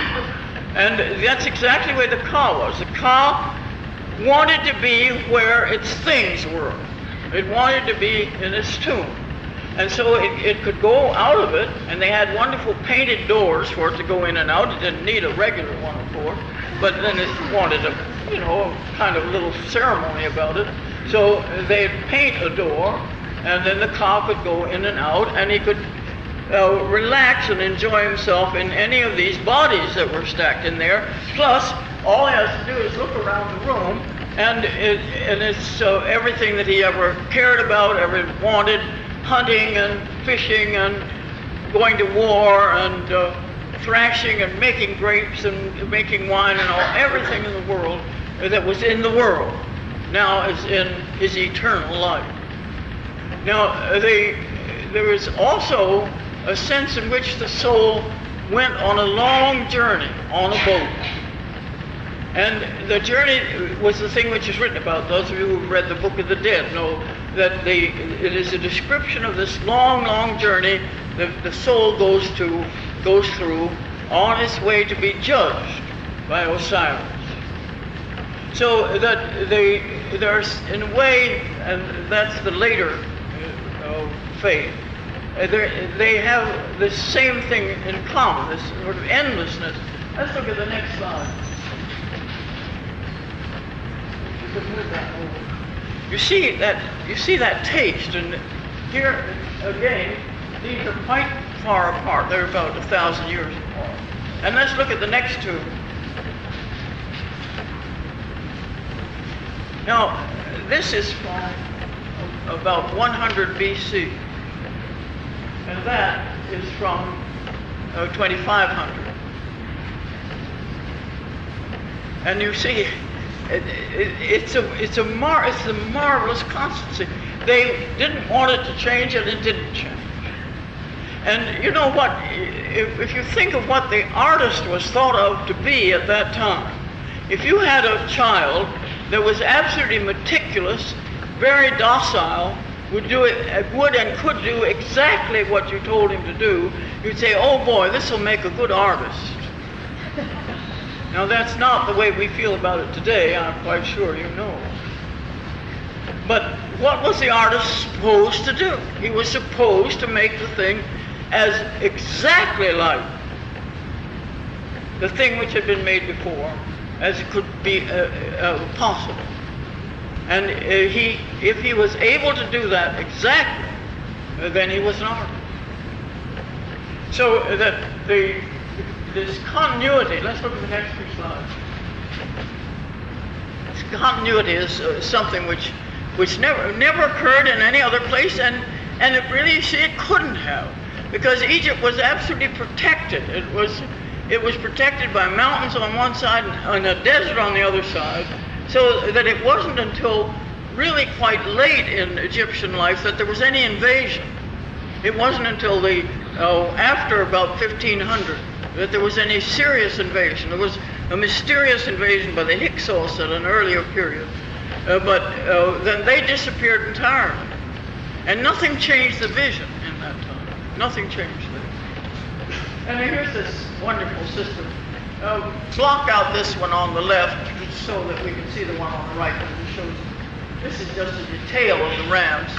And that's exactly where the Ka was. The Ka wanted to be where its things were. It wanted to be in its tomb. And so it could go out of it, and they had wonderful painted doors for it to go in and out. It didn't need a regular one, of course, but then it wanted a kind of little ceremony about it. So they'd paint a door, and then the Ka could go in and out, and he could relax and enjoy himself in any of these bodies that were stacked in there. Plus, all he has to do is look around the room, and it's everything that he ever cared about, ever wanted, hunting and fishing and going to war and thrashing and making grapes and making wine and everything in the world that was in the world now is in his eternal life. Now, there is also a sense in which the soul went on a long journey on a boat. And the journey was the thing which is written about. Those of you who've read the Book of the Dead know that it is a description of this long, long journey that the soul goes through on its way to be judged by Osiris. So that there's, in a way, and that's the later faith, they have the same thing in common, this sort of endlessness. Let's look at the next slide. You see that taste, and here again, these are quite far apart. They're about 1,000 years apart. And let's look at the next two. Now, this is from about 100 BC, and that is from 2500. And you see, it's the marvelous constancy. They didn't want it to change, and it didn't change. And you know what? If you think of what the artist was thought of to be at that time, if you had a child that was absolutely meticulous, very docile, would and could do exactly what you told him to do, you'd say, "Oh boy, this will make a good artist." Now, that's not the way we feel about it today, I'm quite sure you know. But what was the artist supposed to do? He was supposed to make the thing as exactly like the thing which had been made before as it could be possible. And if he was able to do that exactly, then he was an artist. So that this continuity, let's look at the next few slides. This continuity is something which never occurred in any other place, and it really, it couldn't have, because Egypt was absolutely protected. It was protected by mountains on one side and a desert on the other side, so that it wasn't until really quite late in Egyptian life that there was any invasion. It wasn't until after about 1500 that there was any serious invasion. There was a mysterious invasion by the Hyksos at an earlier period, but then they disappeared entirely. And nothing changed the vision in that time. Nothing changed it. And here's this wonderful system. Block out this one on the left so that we can see the one on the right. Because it shows, this is just a detail of the rams.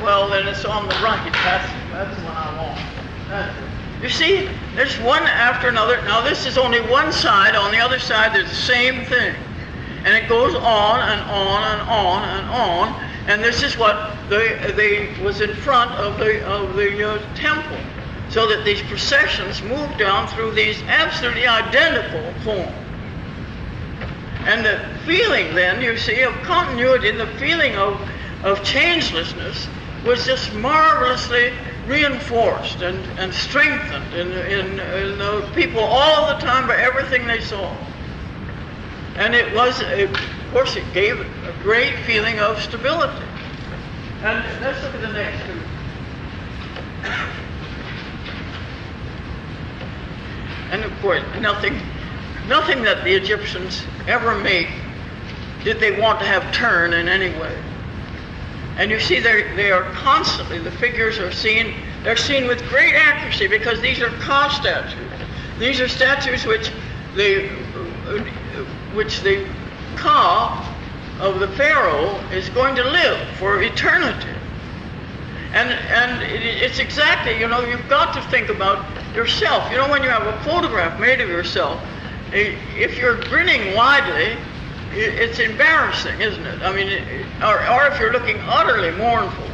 Well, then it's on the right. That's the one I want. That's it. You see, there's one after another. Now this is only one side. On the other side, there's the same thing. And it goes on and on and on and on. And this is what they was in front of the temple. So that these processions moved down through these absolutely identical forms. And the feeling then, you see, of continuity, the feeling of changelessness was just marvelously reinforced and strengthened in the people all the time by everything they saw. And it was, of course, it gave a great feeling of stability. And let's look at the next two. And of course, nothing that the Egyptians ever made did they want to have turn in any way. And you see, they are constantly, the figures are seen, they're seen with great accuracy because these are Ka statues. These are statues which the Ka of the Pharaoh is going to live for eternity. And it's exactly, you've got to think about yourself. When you have a photograph made of yourself, if you're grinning widely, it's embarrassing, isn't it? I mean, or if you're looking utterly mournful,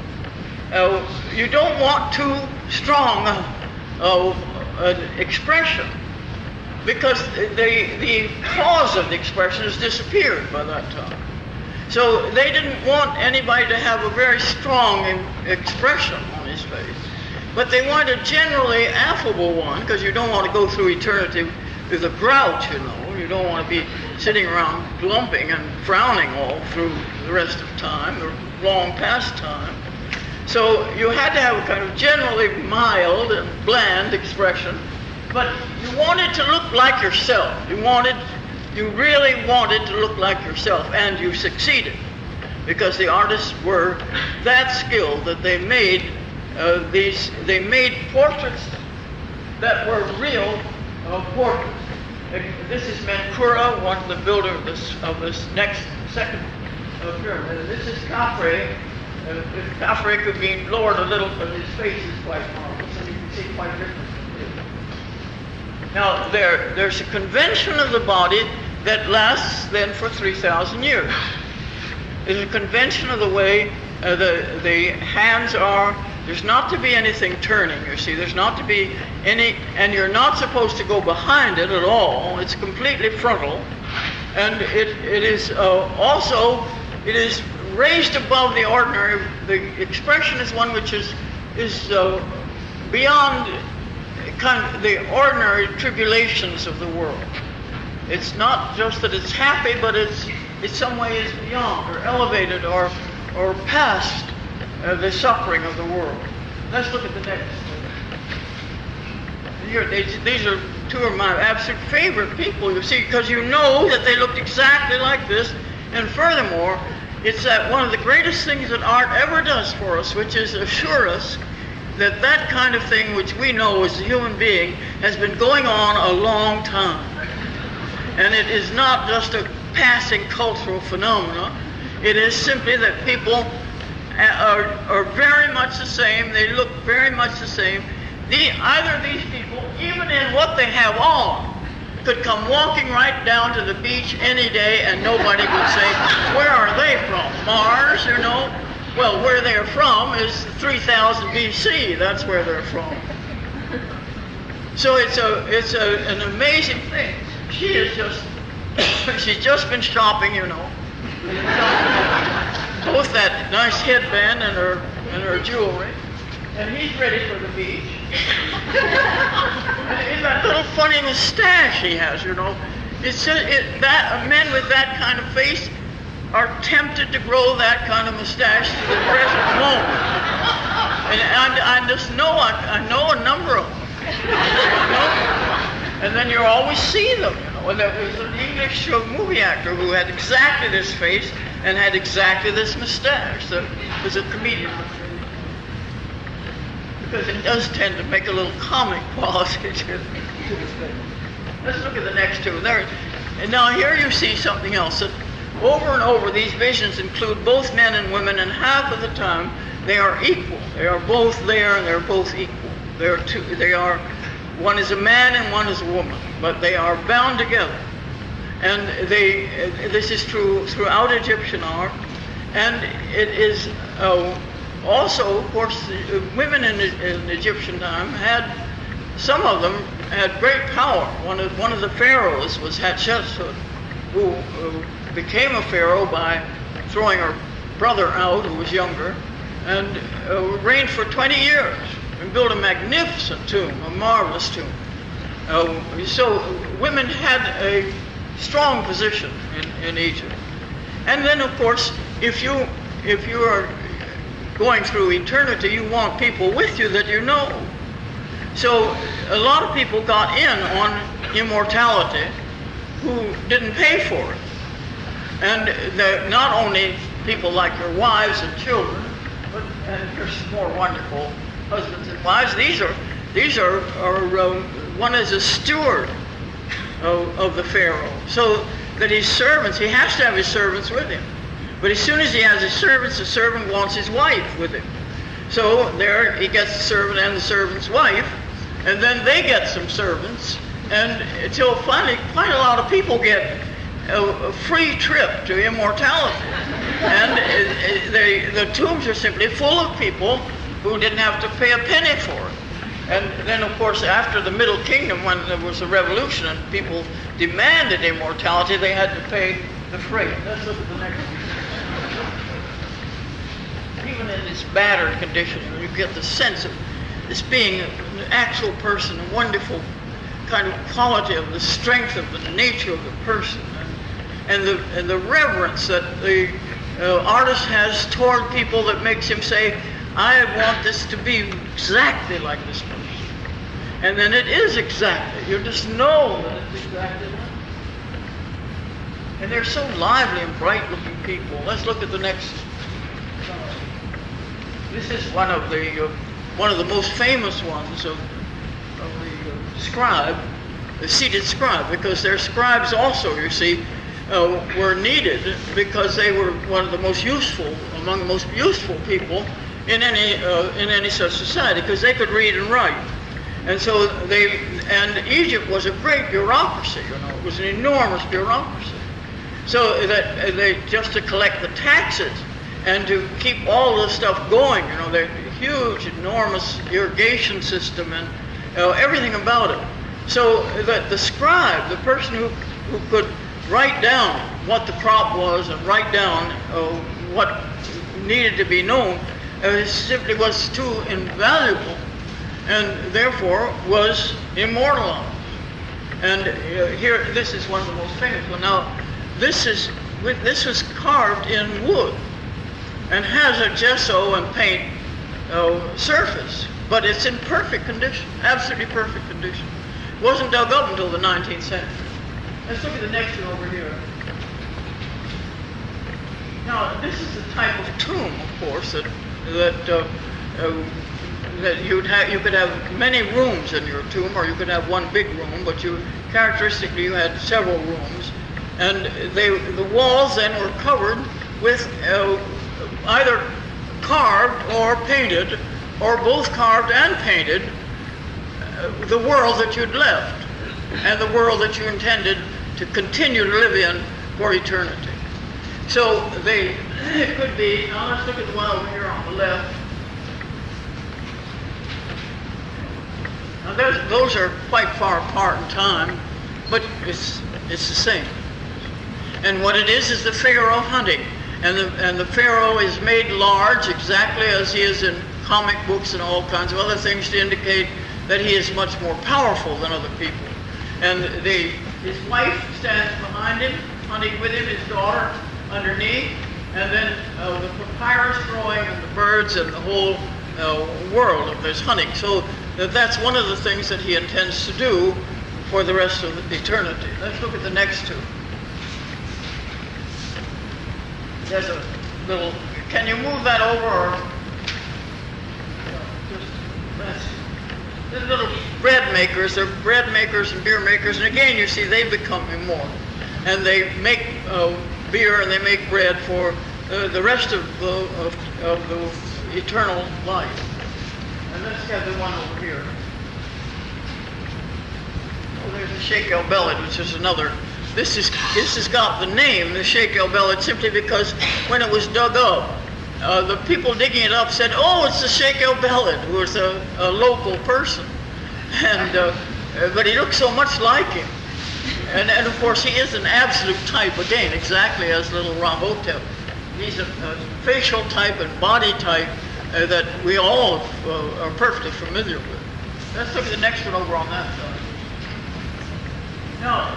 you don't want too strong an expression, because the cause of the expression has disappeared by that time. So they didn't want anybody to have a very strong expression on his face, but they wanted a generally affable one, because you don't want to go through eternity with a grouch, You don't want to be sitting around glumping and frowning all through the rest of time, or long past time. So you had to have a kind of generally mild and bland expression, but you wanted to look like yourself. You really wanted to look like yourself, and you succeeded, because the artists were that skilled that they made portraits that were real portraits. This is Menkura, one of the builder of this second pyramid. This is Khafre. Khafre could be lowered a little, but his face is quite marvelous, and you can see quite different. Now, there's a convention of the body that lasts then for 3,000 years. There's a convention of the way the hands are. There's not to be anything turning, you see. There's not to be any, and you're not supposed to go behind it at all. It's completely frontal. And it is also, it is raised above the ordinary. The expression is one which is beyond kind of the ordinary tribulations of the world. It's not just that it's happy, but it's in some ways beyond or elevated or past the suffering of the world. Let's look at the next. Here, these are two of my absolute favorite people, you see, because you know that they looked exactly like this. And furthermore, it's that one of the greatest things that art ever does for us, which is assure us that that kind of thing which we know as a human being has been going on a long time. And it is not just a passing cultural phenomena. It is simply that people are very much the same. They look very much the same. Either of these people, even in what they have on, could come walking right down to the beach any day and nobody would say, where are they from? Mars, Well, where they're from is 3000 BC. That's where they're from. So it's an amazing thing. She's just been shopping, both that nice headband and her jewelry, and he's ready for the beach. And that little funny mustache he has, It's that men with that kind of face are tempted to grow that kind of mustache to the present moment. And I just know I know a number of them. And then you always see them. And there was an English movie actor who had exactly this face, and had exactly this mustache. So it was a comedian. Because it does tend to make a little comic quality to the thing. Let's look at the next two. There, and now here you see something else. That over and over, these visions include both men and women, and half of the time they are equal. They are both there, and they're both equal. They are, one is a man and one is a woman, but they are bound together. And this is true throughout Egyptian art, and it is also, of course, women in Egyptian time had, some of them had great power. One of the pharaohs was Hatshepsut, who became a pharaoh by throwing her brother out, who was younger, and reigned for 20 years and built a magnificent tomb, a marvelous tomb. So women had a strong position in Egypt. And then, of course, if you are going through eternity, you want people with you that you know. So a lot of people got in on immortality who didn't pay for it. And not only people like your wives and children, but and your more wonderful husbands and wives. These are one is a steward of the Pharaoh, so that his servants, he has to have his servants with him. But as soon as he has his servants, the servant wants his wife with him. So there he gets the servant and the servant's wife, and then they get some servants, and until finally quite a lot of people get a free trip to immortality. And the tombs are simply full of people who didn't have to pay a penny for it. And then, of course, after the Middle Kingdom, when there was a revolution and people demanded immortality, they had to pay the freight. Let's look at the next one. Even in its battered condition, you get the sense of this being an actual person, a wonderful kind of quality of the strength of the nature of the person, and the reverence that the artist has toward people that makes him say, I want this to be exactly like this person. And then it is exactly. You just know that it's exactly like. And they're so lively and bright looking people. Let's look at the next. This is one of the most famous ones of the scribe, the seated scribe, because their scribes also, you see, were needed because they were one of the most useful, among the most useful people in any such society, because they could read and write. And so and Egypt was a great bureaucracy, you know, it was an enormous bureaucracy. So that they, just to collect the taxes and to keep all this stuff going, you know, the huge, enormous irrigation system and everything about it. So that the scribe, the person who could write down what the crop was and write down what needed to be known, simply was too invaluable, and therefore was immortalized. And here, this is one of the most famous ones. Now, this was carved in wood and has a gesso and paint surface, but it's in perfect condition, absolutely perfect condition. It wasn't dug up until the 19th century. Let's look at the next one over here. Now, this is the type of tomb, of course, that you could have many rooms in your tomb, or you could have one big room, but characteristically you had several rooms, and the walls then were covered with either carved or painted, or both carved and painted, the world that you'd left and the world that you intended to continue to live in for eternity. So it could be, now let's look at the one over here on the left. Now those are quite far apart in time, but it's the same. And what it is the Pharaoh hunting. And the Pharaoh is made large exactly as he is in comic books and all kinds of other things to indicate that he is much more powerful than other people. And his wife stands behind him, hunting with him, his daughter underneath, and then the papyrus growing and the birds and the whole world of this hunting. So that's one of the things that he intends to do for the rest of eternity. Let's look at the next two. there's a little, can you move that over or there's little bread makers, they're bread makers and beer makers, and again you see they become immortal. And they make beer and they make bread for the rest of the eternal life. And let's have the one over here. Oh, there's a Sheikh El Beled, which is another. This has got the name, the Sheikh El Beled, simply because when it was dug up, the people digging it up said, "Oh, it's the Sheikh El Beled," who was a local person, and but he looked so much like him. And of course, he is an absolute type again, exactly as little Rahotep. He's a facial type and body type that we all are perfectly familiar with. Let's look at the next one over on that side. Now,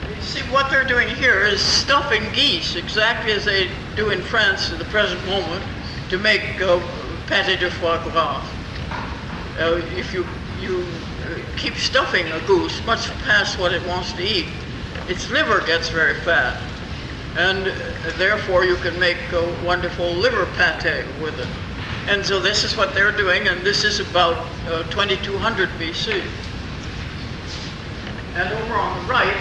you see what they're doing here is stuffing geese, exactly as they do in France at the present moment, to make pâté de foie gras. If you keep stuffing a goose much past what it wants to eat, its liver gets very fat, and therefore you can make a wonderful liver pâté with it. And so this is what they're doing, and this is about 2200 BC. And over on the right,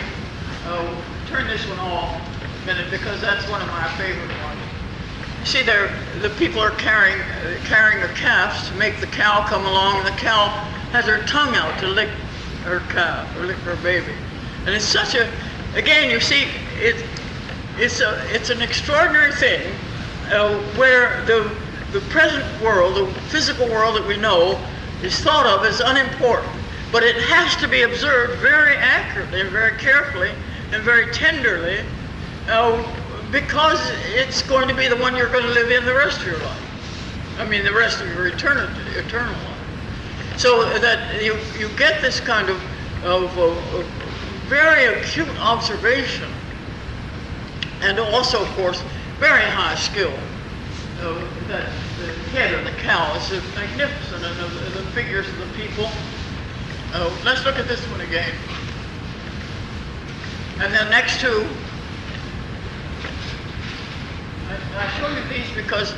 turn this one off a minute because that's one of my favorite ones. You see there, the people are carrying the calves to make the cow come along, and the cow has her tongue out to lick her calf or lick her baby. And it's such a, again, you see, it's an extraordinary thing where the present world, the physical world that we know, is thought of as unimportant. But it has to be observed very accurately and very carefully and very tenderly because it's going to be the one you're going to live in the rest of your life. I mean, the rest of your eternal life. So that you get this kind of very acute observation, and also, of course, very high skill. That the head of the cow is magnificent, and the figures of the people. Let's look at this one again. And then next two. I show you these because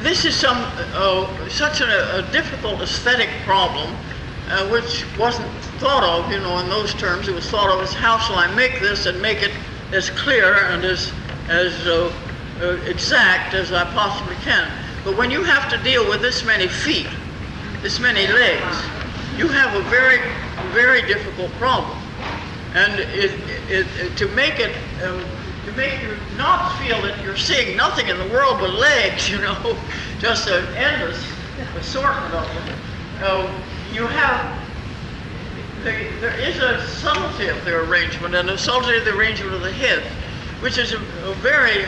this is such a difficult aesthetic problem, which wasn't thought of, in those terms. It was thought of as how shall I make this and make it as clear and as exact as I possibly can. But when you have to deal with this many feet, this many legs, you have a very, very difficult problem. And to make you not feel that you're seeing nothing in the world but legs, just an endless assortment of them, there is a subtlety of their arrangement and a subtlety of the arrangement of the head, which is a very,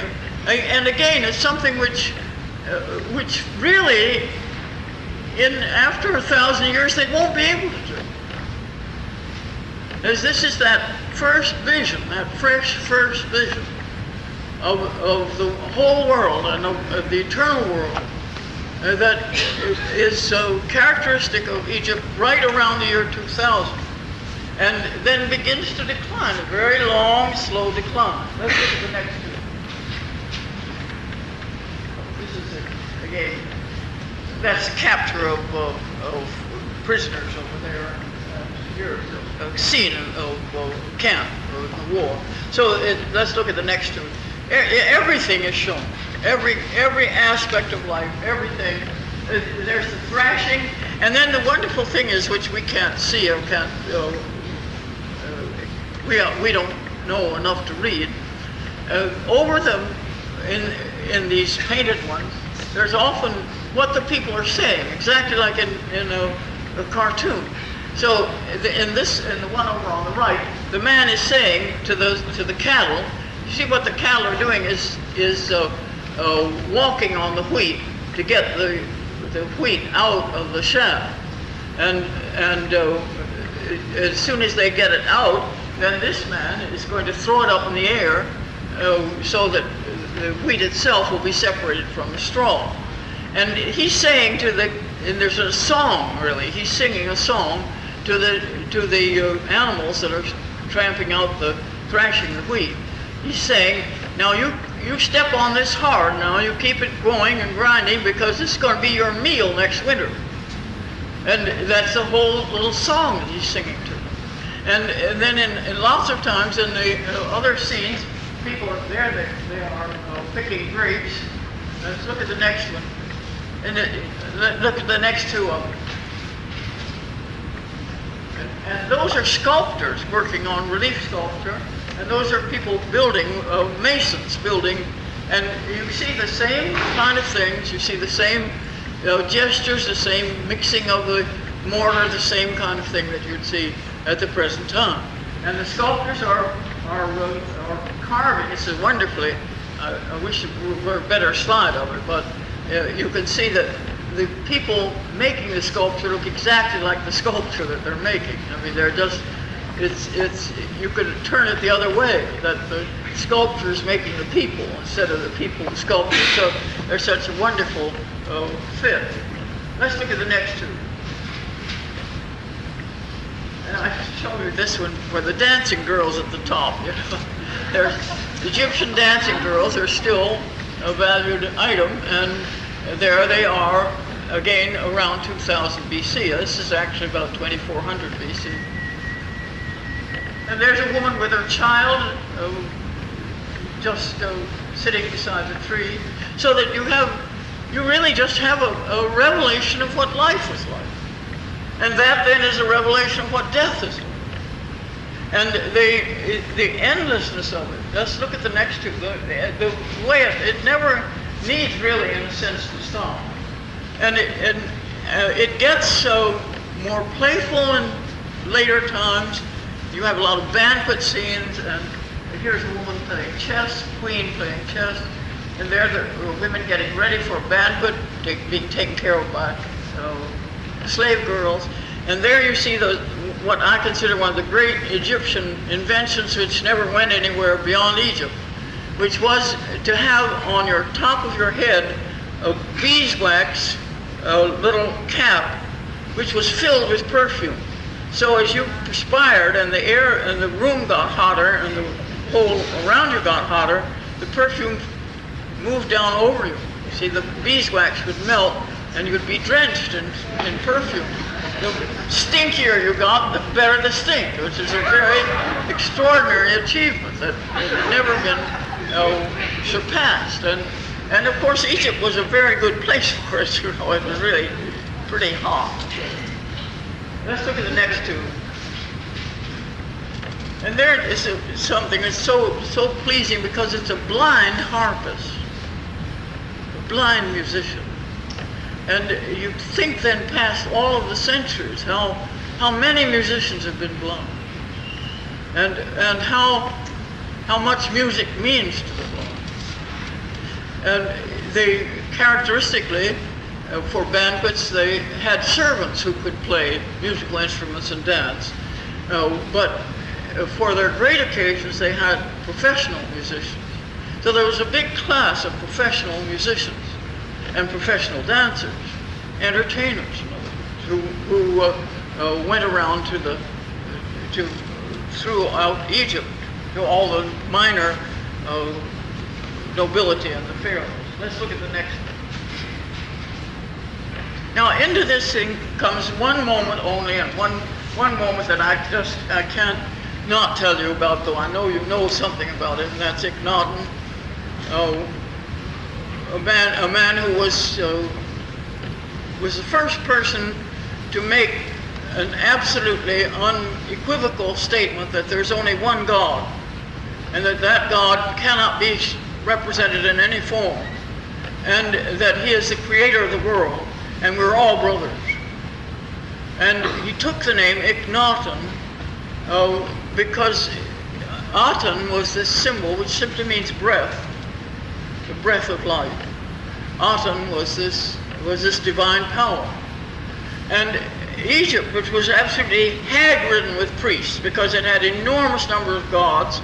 and again, it's something which really, after 1,000 years, they won't be able to do. As this is that first vision, that fresh first vision of the whole world and of the eternal world that is so characteristic of Egypt right around the year 2000, and then begins to decline, a very long, slow decline. Let's look at the next two. This is, again, that's capture of prisoners over there. Here, a scene of camp, of the war. So let's look at the next two. Everything is shown. Every aspect of life, everything. There's the thrashing, and then the wonderful thing is, which we can't see or can't, we don't know enough to read. Over them, in these painted ones, there's often what the people are saying, exactly like in a cartoon. So in the one over on the right, the man is saying to the cattle, you see what the cattle are doing is walking on the wheat to get the wheat out of the shaft, and as soon as they get it out, then this man is going to throw it up in the air so that the wheat itself will be separated from the straw. And he's saying and there's a song really. He's singing a song to the animals that are tramping out thrashing the wheat. He's saying, now you step on this hard now, you keep it going and grinding because this is going to be your meal next winter. And that's the whole little song that he's singing to them. And then in lots of times in the other scenes, people are there, they are picking grapes. Let's look at the next one. And look at the next two of them. And those are sculptors working on relief sculpture. And those are people building, masons building. And you see the same kind of things. You see the same gestures, the same mixing of the mortar, the same kind of thing that you'd see at the present time. And the sculptors are carving. It's a wonderfully, I wish there were a better slide of it, but you can see that the people making the sculpture look exactly like the sculpture that they're making. I mean, they're just, you could turn it the other way, that the sculpture is making the people instead of the people the sculpture. So they're such a wonderful fit. Let's look at the next two. And I show you this one where the dancing girls at the top. You know, there's Egyptian dancing girls are still a valued item, and there they are again around 2000 BC. This is actually about 2400 BC. And there's a woman with her child just sitting beside the tree, so that you really just have a revelation of what life was like. And that then is a revelation of what death is like. And the endlessness of it. Let's look at the next two. The way it never needs really, in a sense, to stop. And it gets so more playful in later times. You have a lot of banquet scenes, and here's a woman playing chess, queen playing chess, and there the women getting ready for a banquet, being taken care of by slave girls. And there you see what I consider one of the great Egyptian inventions which never went anywhere beyond Egypt, which was to have on your top of your head a beeswax little cap which was filled with perfume. So as you perspired and the air and the room got hotter and the whole around you got hotter, the perfume moved down over you. You see, the beeswax would melt and you'd be drenched in perfume. The stinkier you got, the better the stink, which is a very extraordinary achievement that had never been surpassed. And of course, Egypt was a very good place for it. You know, it was really pretty hot. Let's look at the next two. And there is something that's so pleasing because it's a blind harpist, a blind musician. And you think then past all of the centuries how many musicians have been blind, and how much music means to the blind. And they characteristically, for banquets, they had servants who could play musical instruments and dance. But for their great occasions, they had professional musicians. So there was a big class of professional musicians and professional dancers, entertainers, in other words, who went around throughout Egypt to all the minor nobility and the pharaohs. Let's look at the next one. Now, into this thing comes one moment only, and one moment that I can't not tell you about, though I know you know something about it, and that's Akhenaten, a man who was the first person to make an absolutely unequivocal statement that there's only one God, and that God cannot be represented in any form, and that he is the creator of the world, and we're all brothers. And he took the name Akhenaten because Aten was this symbol which simply means breath, the breath of life. Aten was this divine power. And Egypt, which was absolutely hag-ridden with priests because it had enormous number of gods,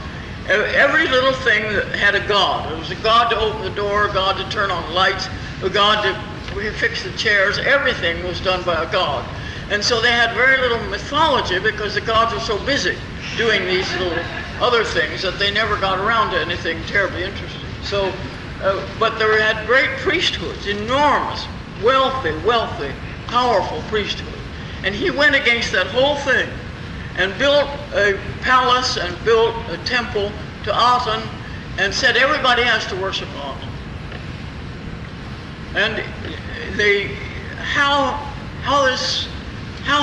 every little thing that had a god. There was a god to open the door, a god to turn on the lights, a god to fix the chairs. Everything was done by a god. And so they had very little mythology because the gods were so busy doing these little other things that they never got around to anything terribly interesting. So, but they had great priesthoods, enormous, wealthy, powerful priesthood. And he went against that whole thing and built a palace and built a temple to Aten and said everybody has to worship Aten. And how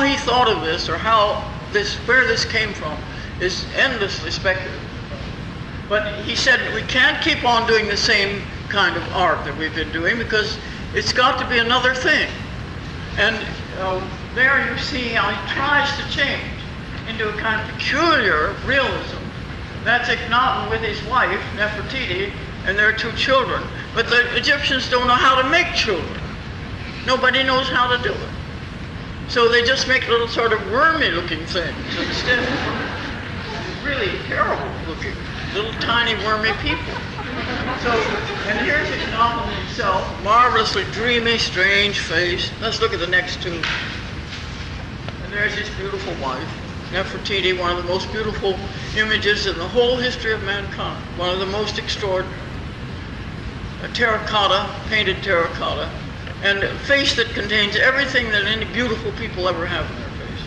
he thought of this, or where this came from, is endlessly speculative. But he said we can't keep on doing the same kind of art that we've been doing, because it's got to be another thing. And there you see how he tries to change into a kind of peculiar realism. That's Akhenaten with his wife, Nefertiti, and their two children. But the Egyptians don't know how to make children. Nobody knows how to do it. So they just make little sort of wormy-looking things instead. Really terrible looking, little tiny wormy people. So, and here's Akhenaten himself, marvelously dreamy, strange face. Let's look at the next two. And there's his beautiful wife, Nefertiti, one of the most beautiful images in the whole history of mankind. One of the most extraordinary. A terracotta, painted terracotta, and a face that contains everything that any beautiful people ever have in their face.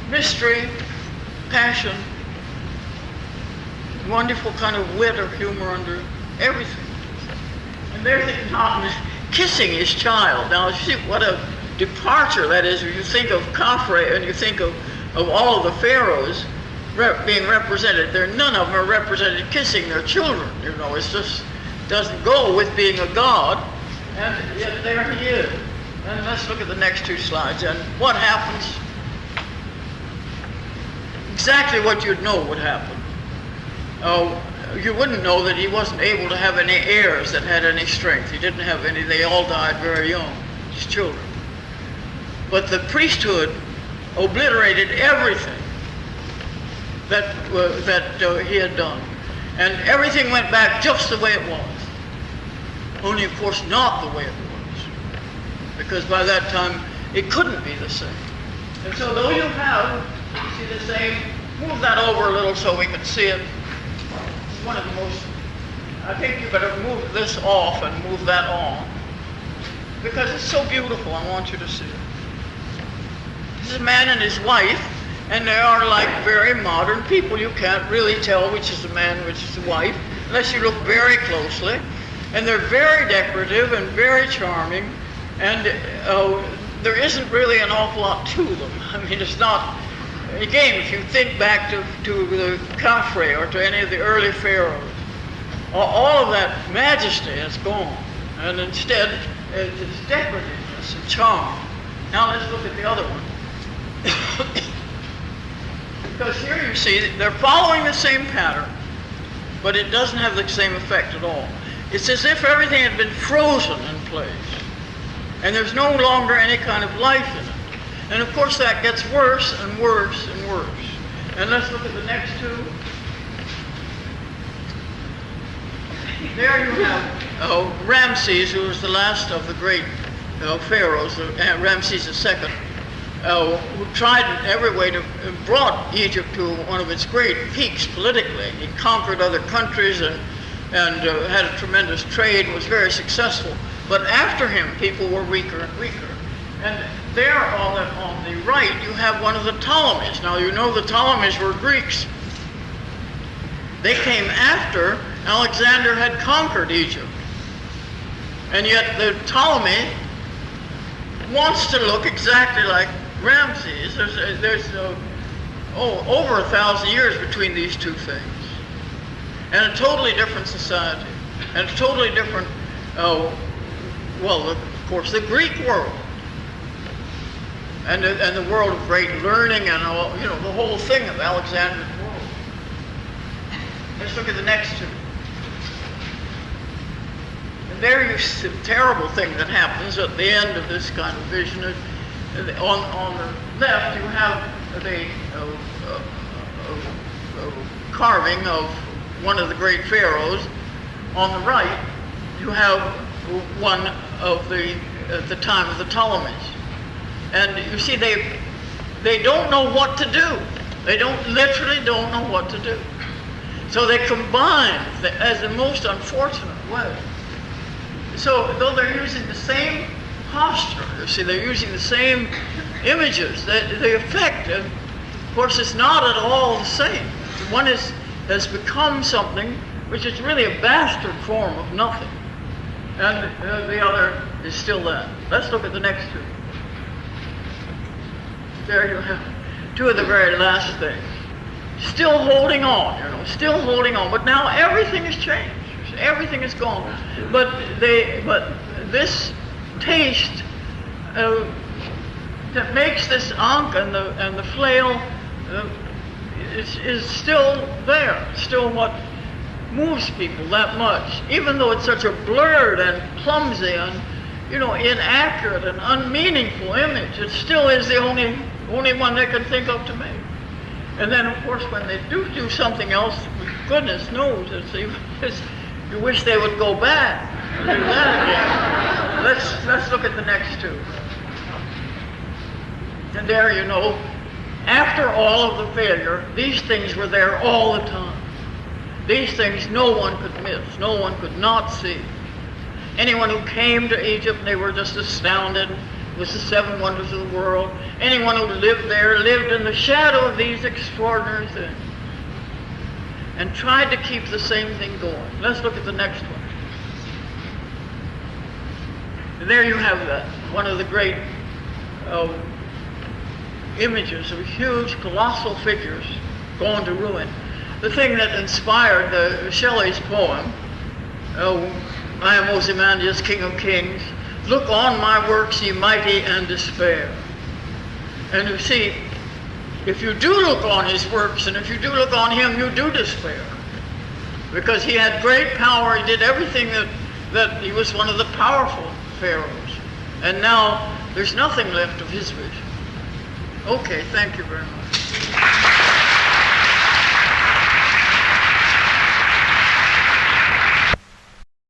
Mystery, passion, wonderful kind of wit or humor under everything. And there's Akhenaten kissing his child. Now, see what a departure that is. When you think of Khafre and you think of all of the pharaohs being represented, none of them are represented kissing their children. You know, it's just doesn't go with being a god. And yet there he is. And let's look at the next two slides. And what happens? Exactly what you'd know would happen. You wouldn't know that he wasn't able to have any heirs that had any strength. He didn't have any. They all died very young, his children. But the priesthood obliterated everything that he had done. And everything went back just the way it was. Only, of course, not the way it was. Because by that time, it couldn't be the same. And so though you see the same, move that over a little so we can see it. It's one of the most, I think you better move this off and move that on. Because it's so beautiful, I want you to see it. This is a man and his wife, and they are like very modern people. You can't really tell which is the man, which is the wife, unless you look very closely. And they're very decorative and very charming, and there isn't really an awful lot to them. I mean, it's not, again, if you think back to the Khafre or to any of the early pharaohs, all of that majesty has gone, and instead it's decorativeness and charm. Now let's look at the other one. Because here you see they're following the same pattern, but it doesn't have the same effect at all. It's as if everything had been frozen in place, and there's no longer any kind of life in it. And of course that gets worse and worse and worse. And let's look at the next two. There you have Ramses, who was the last of the great pharaohs, Ramses II, who tried in every way to brought Egypt to one of its great peaks politically. He conquered other countries and had a tremendous trade, was very successful. But after him, people were weaker and weaker. And there on the right, you have one of the Ptolemies. Now, you know the Ptolemies were Greeks. They came after Alexander had conquered Egypt. And yet the Ptolemy wants to look exactly like Ramses. There's over 1,000 years between these two things. And a totally different society, and a totally different, of course, the Greek world, and the world of great learning, and the whole thing of Alexander's world. Let's look at the next two. And there you see the terrible thing that happens at the end of this kind of vision. On the left, you have the carving of one of the great pharaohs. On the right, you have one of the time of the Ptolemies. And you see, they don't know what to do. They literally don't know what to do. So they combine as the most unfortunate way. So though they're using the same posture, you see, they're using the same images, the effect, of course, is not at all the same. One has become something which is really a bastard form of nothing, and the other is still that. Let's look at the next two. There you have two of the very last things. Still holding on, still holding on. But now everything has changed. Everything is gone. But this taste that makes this ankh and the flail is still there. Still what moves people that much, even though it's such a blurred and clumsy and inaccurate and unmeaningful image. It still is the only one they can think of to make. And then, of course, when they do something else, goodness knows, you wish they would go back and do that again. Let's look at the next two. And there, after all of the failure, these things were there all the time. These things no one could miss, no one could not see. Anyone who came to Egypt, they were just astounded. It was the seven wonders of the world. Anyone who lived there lived in the shadow of these extraordinary things and tried to keep the same thing going. Let's look at the next one. And there you have that, one of the great images of huge, colossal figures going to ruin. The thing that inspired Shelley's poem, I am Ozymandias, King of Kings. Look on my works, ye mighty, and despair. And you see, if you do look on his works, and if you do look on him, you do despair. Because he had great power, he did everything that he was one of the powerful pharaohs. And now there's nothing left of his vision. Okay, thank you very much.